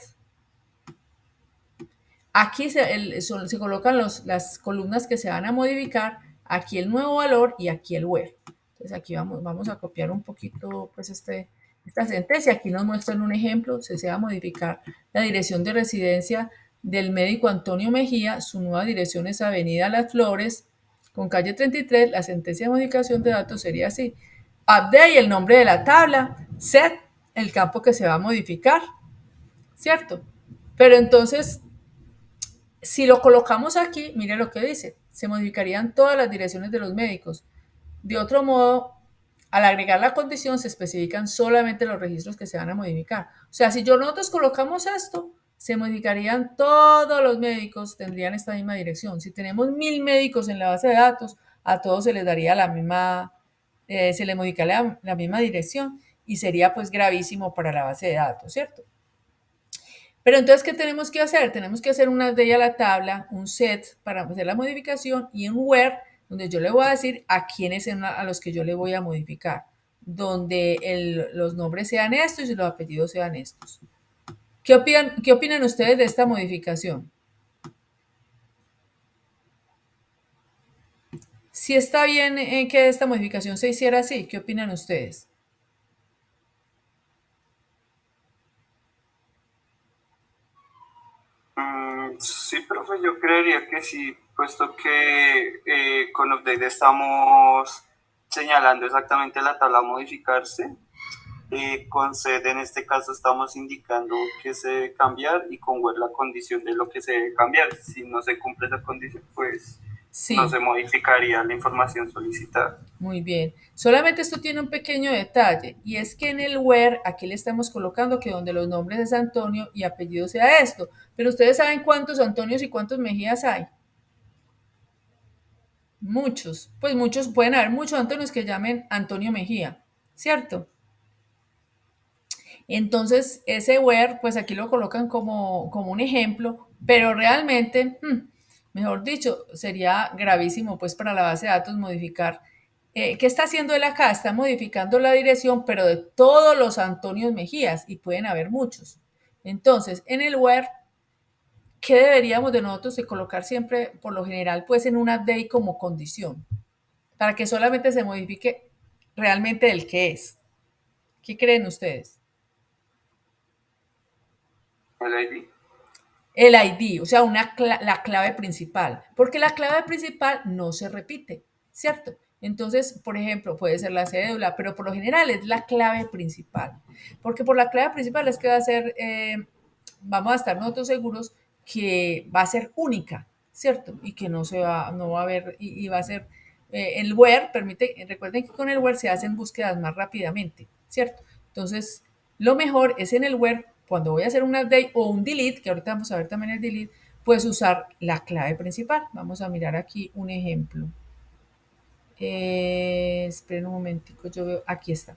aquí se colocan las columnas que se van a modificar, aquí el nuevo valor y aquí el where. Entonces aquí vamos a copiar un poquito pues esta sentencia. Aquí nos muestran un ejemplo. Se desea modificar la dirección de residencia del médico Antonio Mejía. Su nueva dirección es Avenida Las Flores, con calle 33. La sentencia de modificación de datos sería así. Update, el nombre de la tabla. Set, el campo que se va a modificar. ¿Cierto? Pero entonces si lo colocamos aquí, mire lo que dice, se modificarían todas las direcciones de los médicos. De otro modo, al agregar la condición, se especifican solamente los registros que se van a modificar. O sea, si nosotros colocamos esto, se modificarían todos los médicos, tendrían esta misma dirección. Si tenemos 1000 médicos en la base de datos, a todos se les daría la misma, se les modificaría la misma dirección y sería pues gravísimo para la base de datos, ¿cierto? Pero entonces, ¿qué tenemos que hacer? Tenemos que hacer una de ella a la tabla, un set para hacer la modificación y un where, donde yo le voy a decir a quiénes a los que yo le voy a modificar, donde los nombres sean estos y los apellidos sean estos. ¿Qué opinan ustedes de esta modificación? Si está bien que esta modificación se hiciera así, ¿qué opinan ustedes? Sí, profe, yo creería que sí, puesto que con Update estamos señalando exactamente la tabla a modificarse. Con set en este caso estamos indicando que se debe cambiar y con where la condición de lo que se debe cambiar. Si no se cumple esa condición, pues Sí. no se modificaría la información solicitada. Muy bien. Solamente esto tiene un pequeño detalle y es que en el where aquí le estamos colocando que donde los nombres es Antonio y apellido sea esto. Pero ustedes saben cuántos Antonios y cuántos Mejías hay. Muchos. Pues muchos, pueden haber muchos Antonios que llamen Antonio Mejía, ¿cierto? Entonces, ese where, pues aquí lo colocan como un ejemplo, pero realmente, mejor dicho, sería gravísimo pues para la base de datos modificar. ¿Qué está haciendo él acá? Está modificando la dirección, pero de todos los Antonios Mejías, y pueden haber muchos. Entonces, en el where, ¿qué deberíamos de nosotros de colocar siempre, por lo general, pues en un update como condición? Para que solamente se modifique realmente el que es. ¿Qué creen ustedes? El ID. El ID, o sea, la clave principal, porque la clave principal no se repite, ¿cierto? Entonces, por ejemplo, puede ser la cédula, pero por lo general es la clave principal, porque por la clave principal es que va a ser, vamos a estar nosotros seguros que va a ser única, ¿cierto? Y que no va a haber, y va a ser, el where permite, recuerden que con el where se hacen búsquedas más rápidamente, ¿cierto? Entonces, lo mejor es en el where, cuando voy a hacer un update o un delete, que ahorita vamos a ver también el delete, pues usar la clave principal. Vamos a mirar aquí un ejemplo. Esperen un momentico, yo veo, aquí está.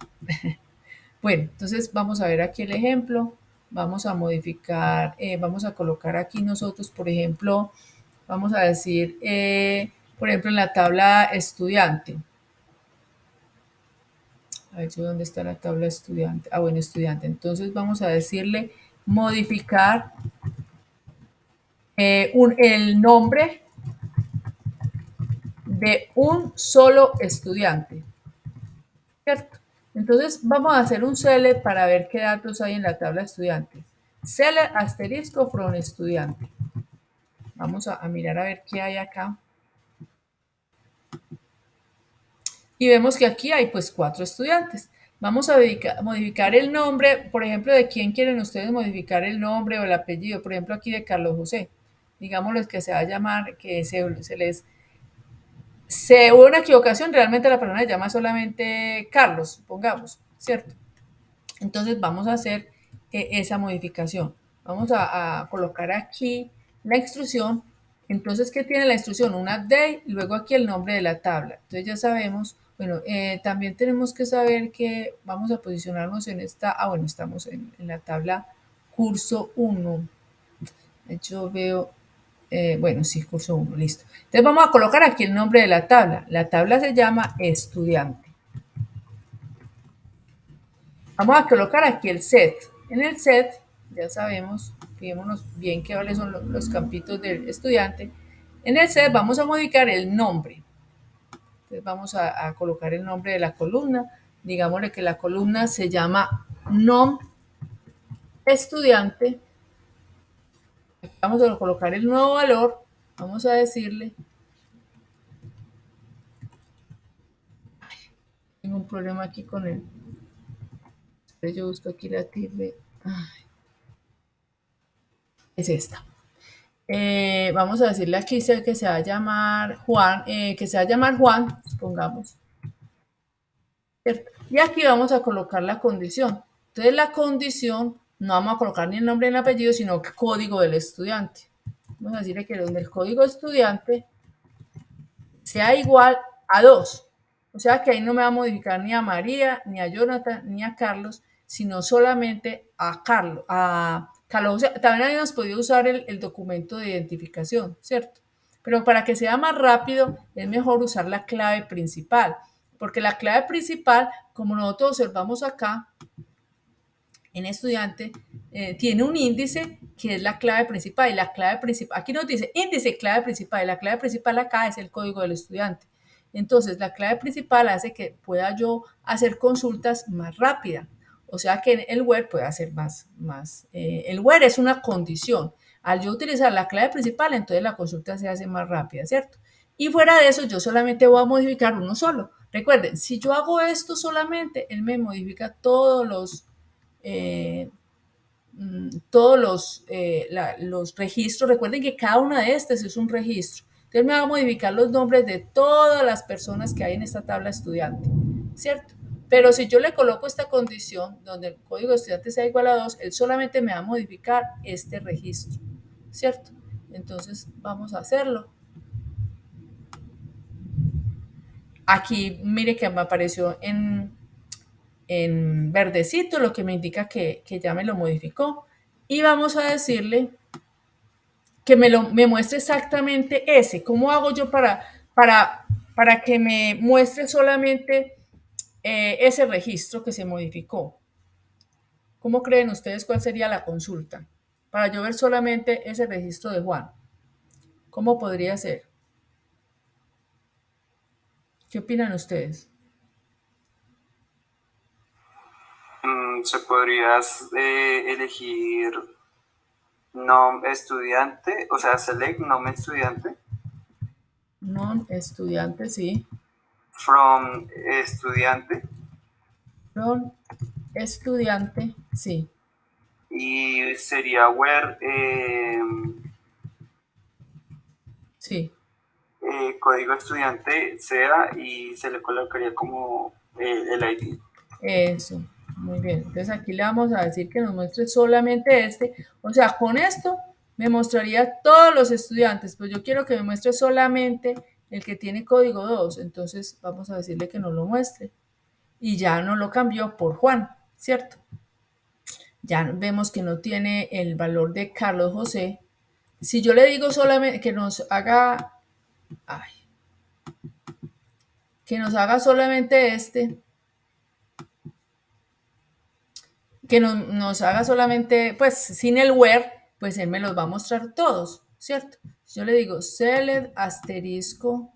Bueno, entonces vamos a ver aquí el ejemplo. Vamos a modificar, vamos a colocar aquí nosotros, por ejemplo, vamos a decir, por ejemplo, en la tabla estudiante. A ver, ¿dónde está la tabla estudiante? Ah, bueno, estudiante. Entonces vamos a decirle modificar el nombre de un solo estudiante, ¿cierto? Entonces vamos a hacer un select para ver qué datos hay en la tabla estudiantes. Select asterisco from estudiante. Vamos a mirar a ver qué hay acá. Y vemos que aquí hay pues 4 estudiantes. Vamos a modificar el nombre, por ejemplo, de quién quieren ustedes modificar el nombre o el apellido. Por ejemplo, aquí de Carlos José. Digámosles que se va a llamar, que se hubo una equivocación, realmente la persona se llama solamente Carlos, supongamos, ¿cierto? Entonces vamos a hacer esa modificación. Vamos a colocar aquí la instrucción Entonces, ¿qué tiene la instrucción? Un update y luego aquí el nombre de la tabla. Entonces ya sabemos, bueno, también tenemos que saber que vamos a posicionarnos en esta, bueno, estamos en la tabla curso 1. Yo veo, bueno, sí, curso 1, listo. Entonces vamos a colocar aquí el nombre de la tabla. La tabla se llama estudiante. Vamos a colocar aquí el set. En el set, ya sabemos, fijémonos bien cuáles son los campitos del estudiante. En el set vamos a modificar el nombre. Entonces vamos a colocar el nombre de la columna. Digámosle que la columna se llama nom estudiante. Vamos a colocar el nuevo valor. Vamos a decirle. Tengo un problema aquí con él. Yo busco aquí la tilde. Es esta. Vamos a decirle aquí que se va a llamar Juan, supongamos. ¿Cierto? Y aquí vamos a colocar la condición. Entonces la condición no vamos a colocar ni el nombre ni el apellido, sino el código del estudiante. Vamos a decirle que donde el código estudiante sea igual a 2. O sea que ahí no me va a modificar ni a María, ni a Jonathan, ni a Carlos, sino solamente a Carlos. O sea, también habíamos podido usar el documento de identificación, ¿cierto? Pero para que sea más rápido, es mejor usar la clave principal. Porque la clave principal, como nosotros observamos acá, en estudiante, tiene un índice que es la clave principal y la clave principal, aquí nos dice índice clave principal y la clave principal acá es el código del estudiante. Entonces la clave principal hace que pueda yo hacer consultas más rápida, o sea que el where puede hacer el where es una condición. Al yo utilizar la clave principal, entonces la consulta se hace más rápida, ¿cierto? Y fuera de eso, yo solamente voy a modificar uno solo. Recuerden, si yo hago esto solamente, él me modifica los registros. Recuerden que cada una de estas es un registro. Entonces me va a modificar los nombres de todas las personas que hay en esta tabla estudiante, ¿cierto? Pero si yo le coloco esta condición donde el código de estudiante sea igual a 2, él solamente me va a modificar este registro, ¿cierto? Entonces vamos a hacerlo. Aquí mire que me apareció en verdecito, lo que me indica que ya me lo modificó. Y vamos a decirle que me muestre exactamente ese. ¿Cómo hago yo para que me muestre solamente ese registro que se modificó? ¿Cómo creen ustedes cuál sería la consulta? Para yo ver solamente ese registro de Juan. ¿Cómo podría ser? ¿Qué opinan ustedes? Se podría elegir nom estudiante, o sea, select nom estudiante. Non estudiante, sí. From estudiante. From estudiante, sí. Y sería where Sí. Código estudiante sea y se le colocaría como el ID. Eso, muy bien. Entonces aquí le vamos a decir que nos muestre solamente este. O sea, con esto me mostraría todos los estudiantes, pues yo quiero que me muestre solamente el que tiene código 2. Entonces vamos a decirle que nos lo muestre. Y ya no lo cambió por Juan, ¿cierto? Ya vemos que no tiene el valor de Carlos José. Si yo le digo solamente que nos haga, que nos haga solamente este, que nos haga solamente, pues sin el where, pues él me los va a mostrar todos, ¿cierto? Si yo le digo select asterisco,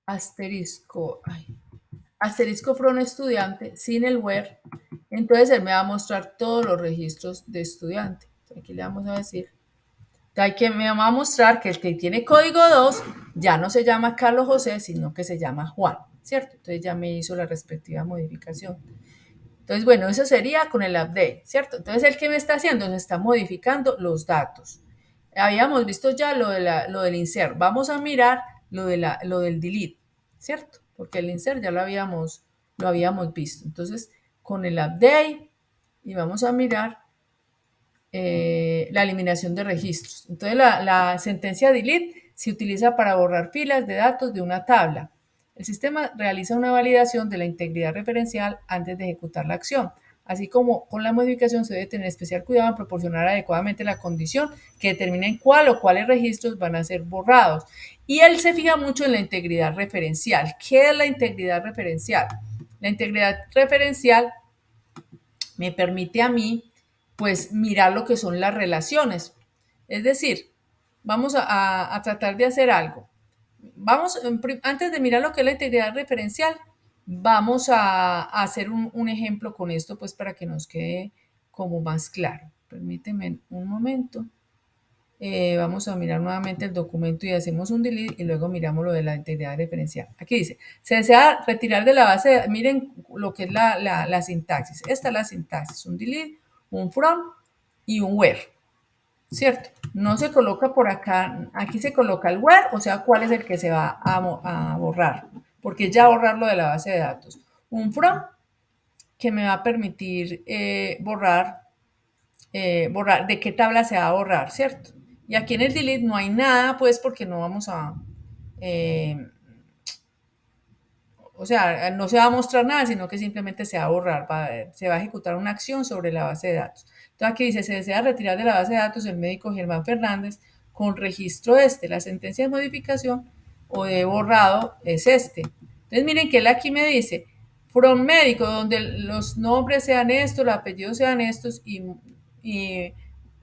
asterisco from estudiante, sin el where, entonces él me va a mostrar todos los registros de estudiante. Aquí le vamos a decir, que me va a mostrar que el que tiene código 2 ya no se llama Carlos José, sino que se llama Juan, ¿cierto? Entonces ya me hizo la respectiva modificación. Entonces, bueno, eso sería con el update, ¿cierto? Entonces, ¿el que me está haciendo? Se está modificando los datos. Habíamos visto ya lo del insert. Vamos a mirar lo del delete, ¿cierto? Porque el insert ya lo habíamos visto. Entonces, con el update, y vamos a mirar la eliminación de registros. Entonces, la sentencia delete se utiliza para borrar filas de datos de una tabla. El sistema realiza una validación de la integridad referencial antes de ejecutar la acción. Así como con la modificación se debe tener especial cuidado en proporcionar adecuadamente la condición que determine cuál o cuáles registros van a ser borrados. Y él se fija mucho en la integridad referencial. ¿Qué es la integridad referencial? La integridad referencial me permite a mí, pues, mirar lo que son las relaciones. Es decir, vamos a tratar de hacer algo. Vamos, antes de mirar lo que es la integridad referencial, vamos a hacer un ejemplo con esto, pues, para que nos quede como más claro. Permíteme un momento. Vamos a mirar nuevamente el documento y hacemos un delete y luego miramos lo de la integridad referencial. Aquí dice, se desea retirar de la base, miren lo que es la sintaxis. Esta es la sintaxis, un delete, un from y un where, ¿cierto? No se coloca por acá, aquí se coloca el where, o sea, cuál es el que se va a borrar, porque ya borrarlo de la base de datos. Un from que me va a permitir borrar de qué tabla se va a borrar, ¿cierto? Y aquí en el delete no hay nada, pues, porque no vamos a, eh, o sea, no se va a mostrar nada, sino que simplemente se va a borrar, se va a ejecutar una acción sobre la base de datos. Entonces aquí dice, se desea retirar de la base de datos el médico Germán Fernández con registro este. La sentencia de modificación o de borrado es este. Entonces miren que él aquí me dice, from médico, donde los nombres sean estos, los apellidos sean estos y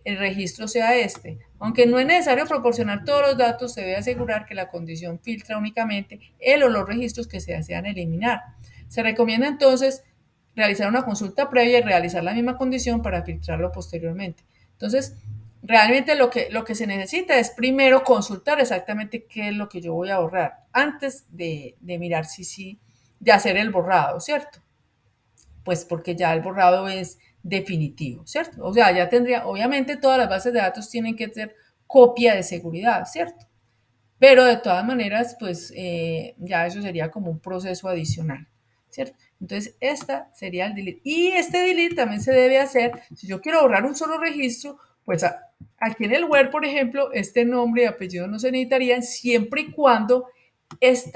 el registro sea este. Aunque no es necesario proporcionar todos los datos, se debe asegurar que la condición filtra únicamente el o los registros que se desean eliminar. Se recomienda entonces realizar una consulta previa y realizar la misma condición para filtrarlo posteriormente. Entonces, realmente lo que se necesita es primero consultar exactamente qué es lo que yo voy a borrar antes de mirar si sí, de hacer el borrado, ¿cierto? Pues porque ya el borrado es definitivo, ¿cierto? O sea, ya tendría, obviamente todas las bases de datos tienen que ser copia de seguridad, ¿cierto? Pero de todas maneras, pues ya eso sería como un proceso adicional, ¿cierto? Entonces, esta sería el delete. Y este delete también se debe hacer, si yo quiero borrar un solo registro, pues aquí en el where, por ejemplo, este nombre y apellido no se necesitarían siempre y cuando este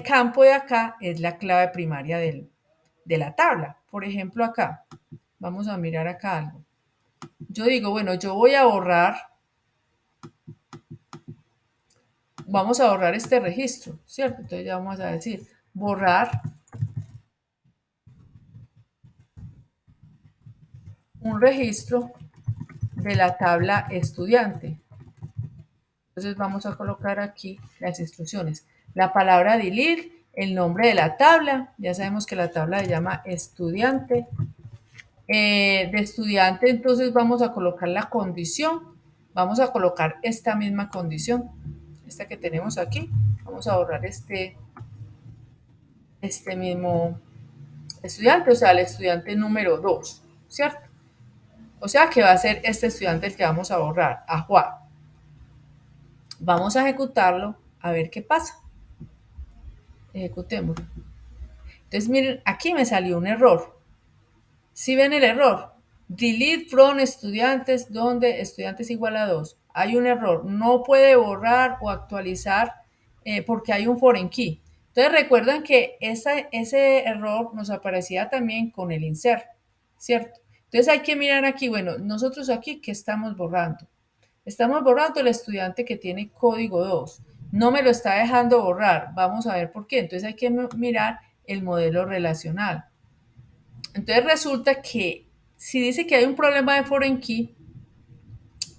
campo de acá es la clave primaria de la tabla. Por ejemplo, acá, vamos a mirar acá algo. Yo digo, bueno, yo voy a borrar, vamos a borrar este registro, ¿cierto? Entonces ya vamos a decir, borrar un registro de la tabla estudiante. Entonces vamos a colocar aquí las instrucciones. La palabra delete, el nombre de la tabla, ya sabemos que la tabla se llama estudiante. De estudiante, entonces vamos a colocar la condición, vamos a colocar esta misma condición, esta que tenemos aquí, vamos a borrar este mismo estudiante, o sea, el estudiante número 2, ¿cierto? O sea, que va a ser este estudiante el que vamos a borrar, a Juan. Vamos a ejecutarlo, a ver qué pasa. Ejecutémoslo. Entonces, miren, aquí me salió un error. ¿Sí ven el error? Delete from estudiantes, donde estudiantes igual a 2. Hay un error. No puede borrar o actualizar porque hay un foreign key. Entonces recuerden que ese error nos aparecía también con el insert, ¿cierto? Entonces hay que mirar aquí, bueno, nosotros aquí, ¿qué estamos borrando? Estamos borrando el estudiante que tiene código 2. No me lo está dejando borrar. Vamos a ver por qué. Entonces hay que mirar el modelo relacional. Entonces resulta que si dice que hay un problema de foreign key,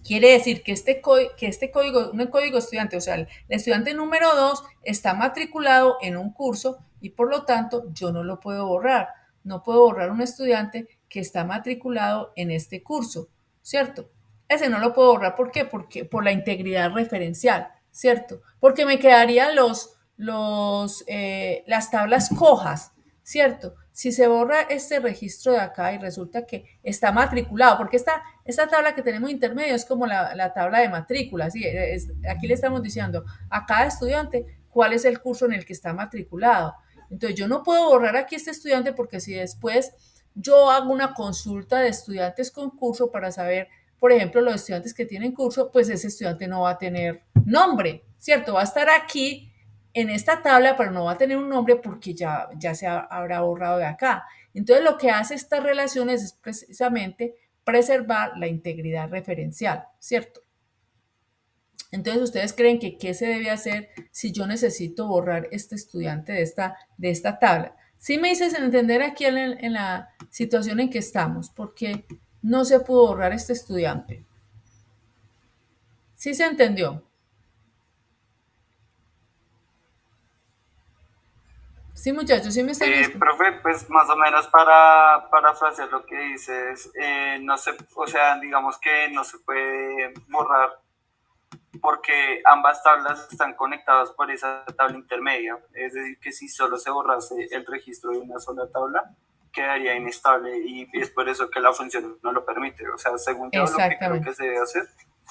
quiere decir que este código, un código estudiante, o sea, el estudiante número 2 está matriculado en un curso y por lo tanto yo no lo puedo borrar. No puedo borrar un estudiante que está matriculado en este curso, ¿cierto? Ese no lo puedo borrar, ¿por qué? Porque por la integridad referencial, ¿cierto? Porque me quedarían las tablas cojas, ¿cierto? Si se borra este registro de acá y resulta que está matriculado, porque esta tabla que tenemos intermedio es como la tabla de matrícula, ¿sí? Aquí le estamos diciendo a cada estudiante cuál es el curso en el que está matriculado. Entonces yo no puedo borrar aquí este estudiante porque si después yo hago una consulta de estudiantes con curso para saber, por ejemplo, los estudiantes que tienen curso, pues ese estudiante no va a tener nombre, ¿cierto? Va a estar aquí en esta tabla, pero no va a tener un nombre porque ya se habrá borrado de acá. Entonces, lo que hace estas relaciones es precisamente preservar la integridad referencial, ¿cierto? Entonces, ¿ustedes creen que qué se debe hacer si yo necesito borrar este estudiante de esta tabla? Sí me dices entender aquí en la situación en que estamos, porque no se pudo borrar este estudiante. ¿Sí se entendió? Sí, muchachos, sí me están Profe, pues más o menos para parafrasear lo que dices, no se, o sea, digamos que no se puede borrar porque ambas tablas están conectadas por esa tabla intermedia. Es decir, que si solo se borrase el registro de una sola tabla, quedaría inestable y es por eso que la función no lo permite. O sea, según yo, lo que creo que se debe hacer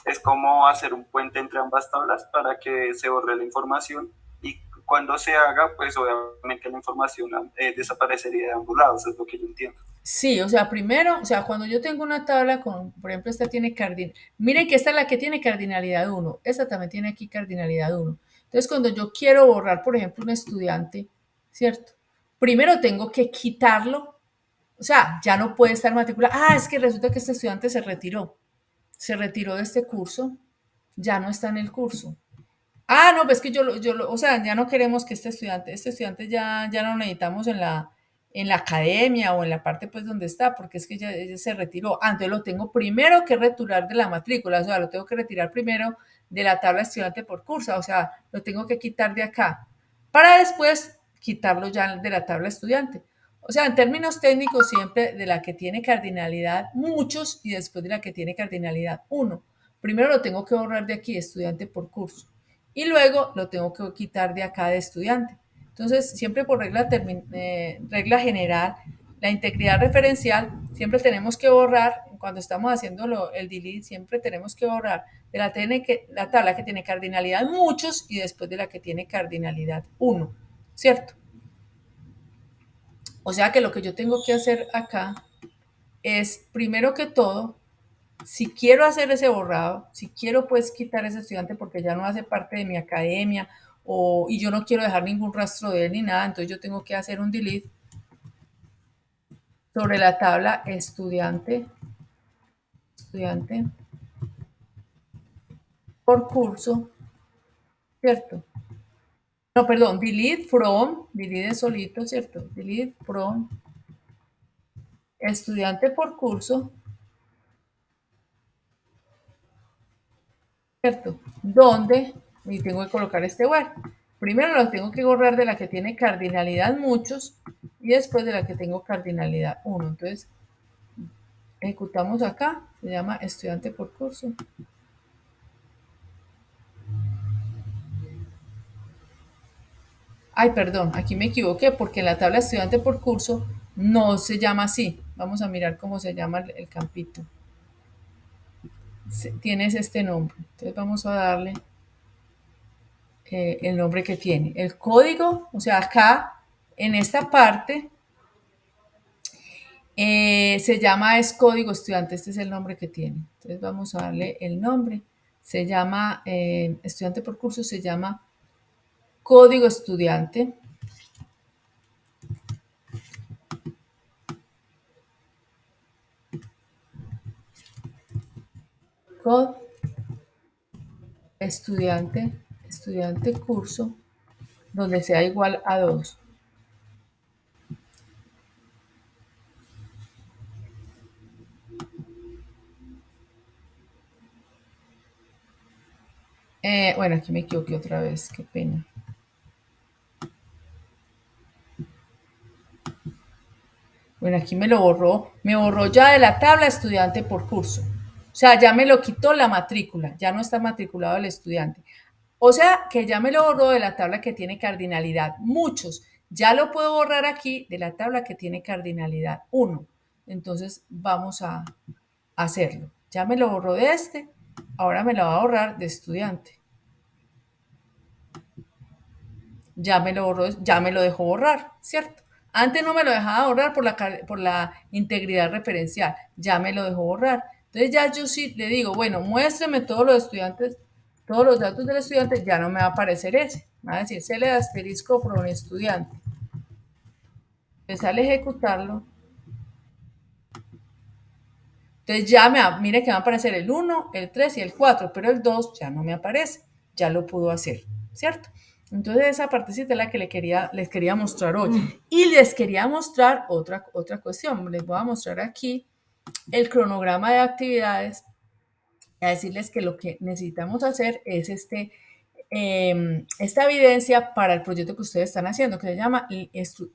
es como hacer un puente entre ambas tablas para que se borre la información y cuando se haga, pues obviamente la información desaparecería de ambos lados, es lo que yo entiendo. Sí, o sea, primero, o sea, cuando yo tengo una tabla con, por ejemplo, esta tiene cardinalidad, miren que esta es la que tiene cardinalidad 1, esta también tiene aquí cardinalidad 1. Entonces, cuando yo quiero borrar, por ejemplo, un estudiante, ¿cierto? Primero tengo que quitarlo, o sea, ya no puede estar matriculado. Ah, es que resulta que este estudiante se retiró de este curso, ya no está en el curso. Ah, no, pues que o sea, ya no queremos que este estudiante ya no lo necesitamos en la academia o en la parte pues donde está, porque es que ya se retiró. Ah, entonces lo tengo primero que retirar de la matrícula, o sea, lo tengo que retirar primero de la tabla estudiante por curso, o sea, lo tengo que quitar de acá, para después quitarlo ya de la tabla estudiante. O sea, en términos técnicos, siempre de la que tiene cardinalidad muchos y después de la que tiene cardinalidad uno. Primero lo tengo que borrar de aquí, estudiante por curso y luego lo tengo que quitar de acá de estudiante. Entonces, siempre por regla general, la integridad referencial, siempre tenemos que borrar, cuando estamos haciendo el delete, siempre tenemos que borrar de la tabla que tiene cardinalidad muchos y después de la que tiene cardinalidad uno, ¿cierto? O sea que lo que yo tengo que hacer acá es, primero que todo, si quiero hacer ese borrado, si quiero pues quitar a ese estudiante porque ya no hace parte de mi academia y yo no quiero dejar ningún rastro de él ni nada, entonces yo tengo que hacer un delete sobre la tabla estudiante por curso, ¿cierto? No, perdón, delete es solito, ¿cierto? Delete from estudiante por curso, ¿cierto? Donde, y tengo que colocar este where. Primero lo tengo que borrar de la que tiene cardinalidad muchos y después de la que tengo cardinalidad 1. Entonces, ejecutamos acá, se llama estudiante por curso. Ay, perdón, aquí me equivoqué porque en la tabla estudiante por curso no se llama así. Vamos a mirar cómo se llama el campito. Tienes este nombre. Entonces vamos a darle el nombre que tiene. El código, o sea, acá en esta parte se llama es código estudiante, este es el nombre que tiene. Entonces vamos a darle el nombre. Se llama, estudiante por curso, se llama código estudiante. Code estudiante curso, donde sea igual a 2. Bueno, aquí me equivoqué otra vez, qué pena. Bueno, aquí me borró ya de la tabla estudiante por curso. O sea, ya me lo quitó la matrícula, ya no está matriculado el estudiante. O sea, que ya me lo borró de la tabla que tiene cardinalidad muchos. Ya lo puedo borrar aquí de la tabla que tiene cardinalidad 1. Entonces, vamos a hacerlo. Ya me lo borró de este, ahora me lo va a borrar de estudiante. Ya me lo borró, ya me lo dejó borrar, ¿cierto? Antes no me lo dejaba borrar por la integridad referencial, ya me lo dejó borrar. Entonces ya yo sí le digo, bueno, muéstreme todos los estudiantes, todos los datos del estudiante, ya no me va a aparecer ese. Va a decir, se le asterisco por un estudiante. Empezar a ejecutarlo. Entonces ya mire que va a aparecer el 1, el 3 y el 4, pero el 2 ya no me aparece, ya lo pudo hacer, ¿cierto? Entonces esa partecita es la que les quería mostrar hoy. Y les quería mostrar otra cuestión. Les voy a mostrar aquí el cronograma de actividades y a decirles que lo que necesitamos hacer es esta evidencia para el proyecto que ustedes están haciendo, que se llama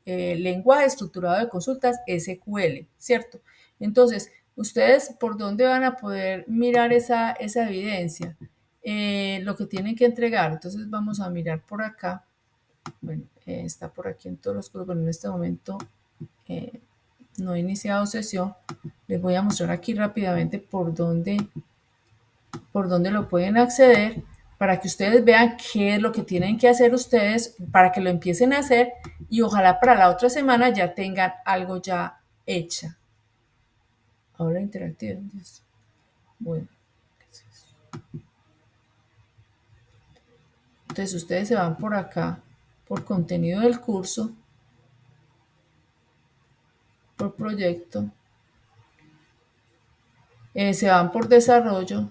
Lenguaje Estructurado de Consultas SQL, ¿cierto? Entonces, ¿ustedes por dónde van a poder mirar esa evidencia? Lo que tienen que entregar. Entonces, vamos a mirar por acá. Bueno, está por aquí en todos los grupos. Bueno, en este momento no he iniciado sesión. Les voy a mostrar aquí rápidamente por dónde lo pueden acceder para que ustedes vean qué es lo que tienen que hacer ustedes para que lo empiecen a hacer y ojalá para la otra semana ya tengan algo ya hecha. Aula interactiva. Bueno. Entonces ustedes se van por acá, por contenido del curso, por proyecto, se van por desarrollo,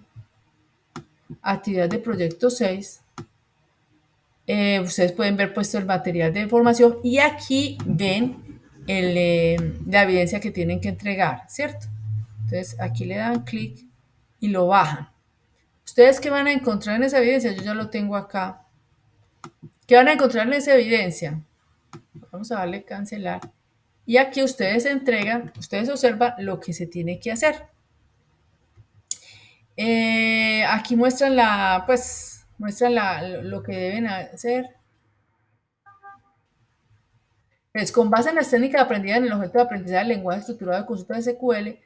actividad de proyecto 6. Ustedes pueden ver puesto el material de información y aquí ven la evidencia que tienen que entregar, ¿cierto? Entonces aquí le dan clic y lo bajan. ¿Ustedes qué van a encontrar en esa evidencia? Yo ya lo tengo acá. ¿Qué van a encontrar en esa evidencia? Vamos a darle cancelar. Y aquí ustedes entregan, ustedes observan lo que se tiene que hacer. Aquí muestran lo que deben hacer. Entonces, con base en las técnicas aprendidas en el objeto de aprendizaje del lenguaje estructurado de consultas SQL,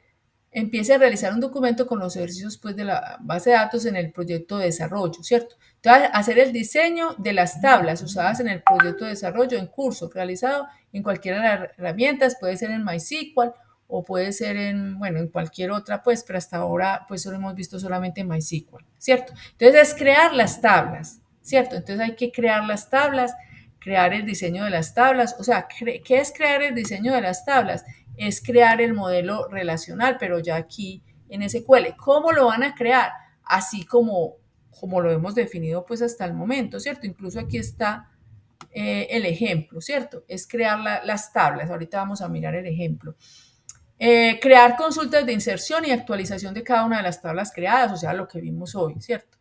empiece a realizar un documento con los ejercicios pues, de la base de datos en el proyecto de desarrollo, ¿cierto? Entonces, hacer el diseño de las tablas usadas en el proyecto de desarrollo en curso, realizado en cualquiera de las herramientas, puede ser en MySQL o puede ser en cualquier otra, pues, pero hasta ahora, pues, solo hemos visto solamente en MySQL, ¿cierto? Entonces, es crear las tablas, ¿cierto? Entonces, hay que crear las tablas, crear el diseño de las tablas. O sea, ¿qué es crear el diseño de las tablas? Es crear el modelo relacional, pero ya aquí en SQL. ¿Cómo lo van a crear? Así como lo hemos definido pues hasta el momento, ¿cierto? Incluso aquí está el ejemplo, ¿cierto? Es crear las tablas. Ahorita vamos a mirar el ejemplo. Crear consultas de inserción y actualización de cada una de las tablas creadas, o sea, lo que vimos hoy, ¿cierto?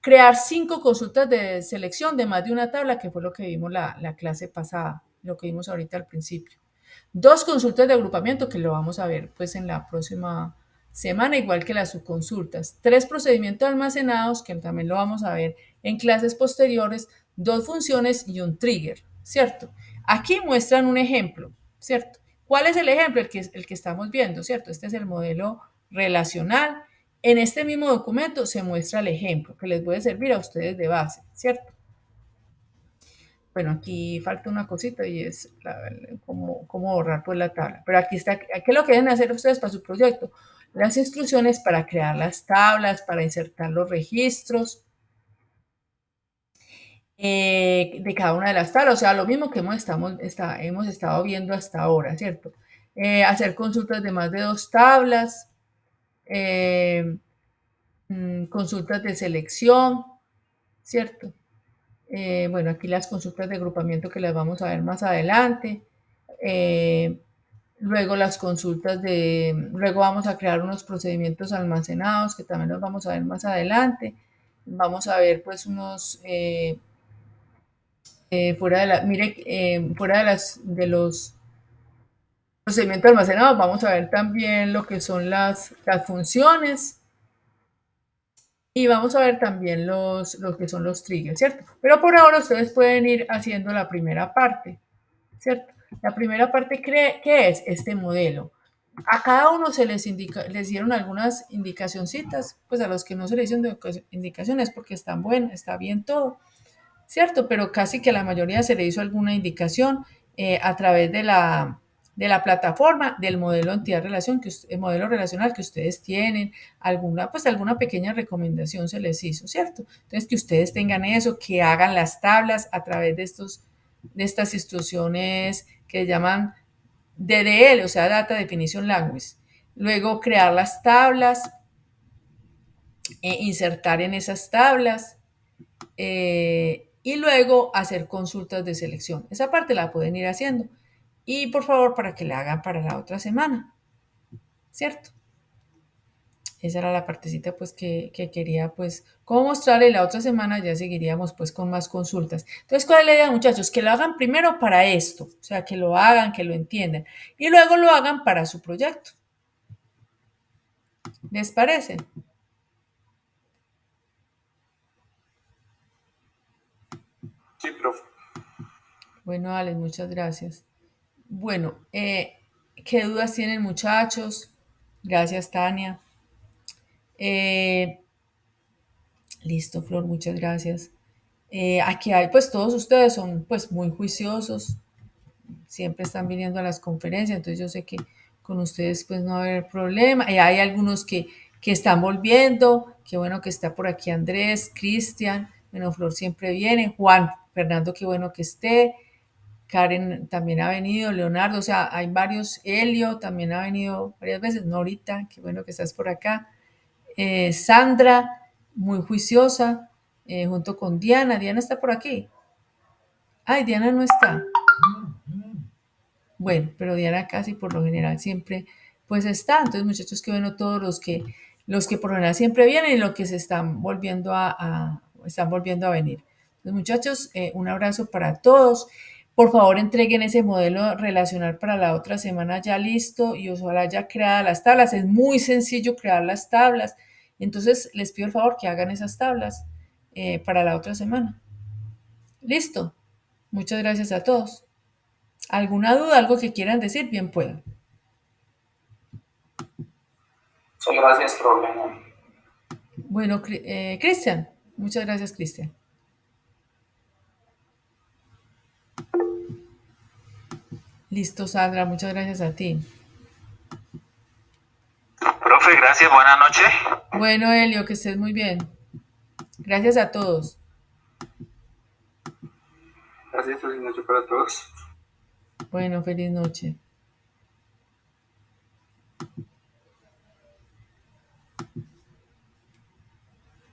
Crear 5 consultas de selección de más de una tabla, que fue lo que vimos la clase pasada, lo que vimos ahorita al principio. 2 consultas de agrupamiento, que lo vamos a ver pues en la próxima semana, igual que las subconsultas. 3 procedimientos almacenados, que también lo vamos a ver en clases posteriores. 2 funciones y un trigger, ¿cierto? Aquí muestran un ejemplo, ¿cierto? ¿Cuál es el ejemplo? El que estamos viendo, ¿cierto? Este es el modelo relacional. En este mismo documento se muestra el ejemplo que les puede servir a ustedes de base, ¿cierto? Bueno, aquí falta una cosita y es cómo borrar pues la tabla. Pero aquí está, ¿qué es lo que deben hacer ustedes para su proyecto? Las instrucciones para crear las tablas, para insertar los registros de cada una de las tablas. O sea, lo mismo que hemos estado viendo hasta ahora, ¿cierto? Hacer consultas de más de 2 tablas, consultas de selección, ¿cierto? Bueno, aquí las consultas de agrupamiento que las vamos a ver más adelante. Luego las consultas luego vamos a crear unos procedimientos almacenados que también los vamos a ver más adelante. Vamos a ver pues unos, fuera de los procedimientos almacenados, vamos a ver también lo que son las funciones. Y vamos a ver también los que son los triggers, ¿cierto? Pero por ahora ustedes pueden ir haciendo la primera parte, ¿cierto? La primera parte, ¿qué es? Este modelo. A cada uno les dieron algunas indicacioncitas, pues a los que no se les dieron indicaciones porque está bien todo, ¿cierto? Pero casi que a la mayoría se le hizo alguna indicación a través de la plataforma del modelo entidad-relación, el modelo relacional que ustedes tienen, alguna pequeña recomendación se les hizo, ¿cierto? Entonces, que ustedes tengan eso, que hagan las tablas a través de estas instrucciones que llaman DDL, o sea, Data Definition Language. Luego, crear las tablas, insertar en esas tablas, y luego hacer consultas de selección. Esa parte la pueden ir haciendo. Y por favor, para que la hagan para la otra semana, ¿cierto? Esa era la partecita pues que quería pues como mostrarle. La otra semana ya seguiríamos pues con más consultas. Entonces, ¿cuál es la idea, muchachos? Que lo hagan primero para esto, o sea, que lo hagan, que lo entiendan, y luego lo hagan para su proyecto. ¿Les parece? Sí, profe. Bueno, Alex, muchas gracias. Bueno, ¿qué dudas tienen, muchachos? Gracias, Tania. Listo, Flor, muchas gracias. Aquí hay, pues todos ustedes son pues muy juiciosos, siempre están viniendo a las conferencias, entonces yo sé que con ustedes pues no va a haber problema. Hay algunos que están volviendo, qué bueno que está por aquí Andrés, Cristian, bueno, Flor siempre viene, Juan, Fernando, qué bueno que esté, Karen también ha venido, Leonardo, o sea, hay varios, Helio también ha venido varias veces, Norita, qué bueno que estás por acá. Sandra, muy juiciosa, junto con Diana. Diana está por aquí. Ay, Diana no está. Bueno, pero Diana casi por lo general siempre pues está. Entonces, muchachos, que bueno, todos los que por lo general siempre vienen y los que se están volviendo están volviendo a venir. Entonces, muchachos, un abrazo para todos. Por favor, entreguen ese modelo relacional para la otra semana ya listo y ojalá ya creadas las tablas. Es muy sencillo crear las tablas. Entonces, les pido el favor que hagan esas tablas para la otra semana. Listo. Muchas gracias a todos. ¿Alguna duda, algo que quieran decir? Bien puedan. Muchas gracias, problema. Bueno, Cristian, muchas gracias, Cristian. Listo, Sandra, muchas gracias a ti. Profe, gracias, buenas noches. Bueno, Helio, que estés muy bien. Gracias a todos. Gracias, feliz noche para todos. Bueno, feliz noche.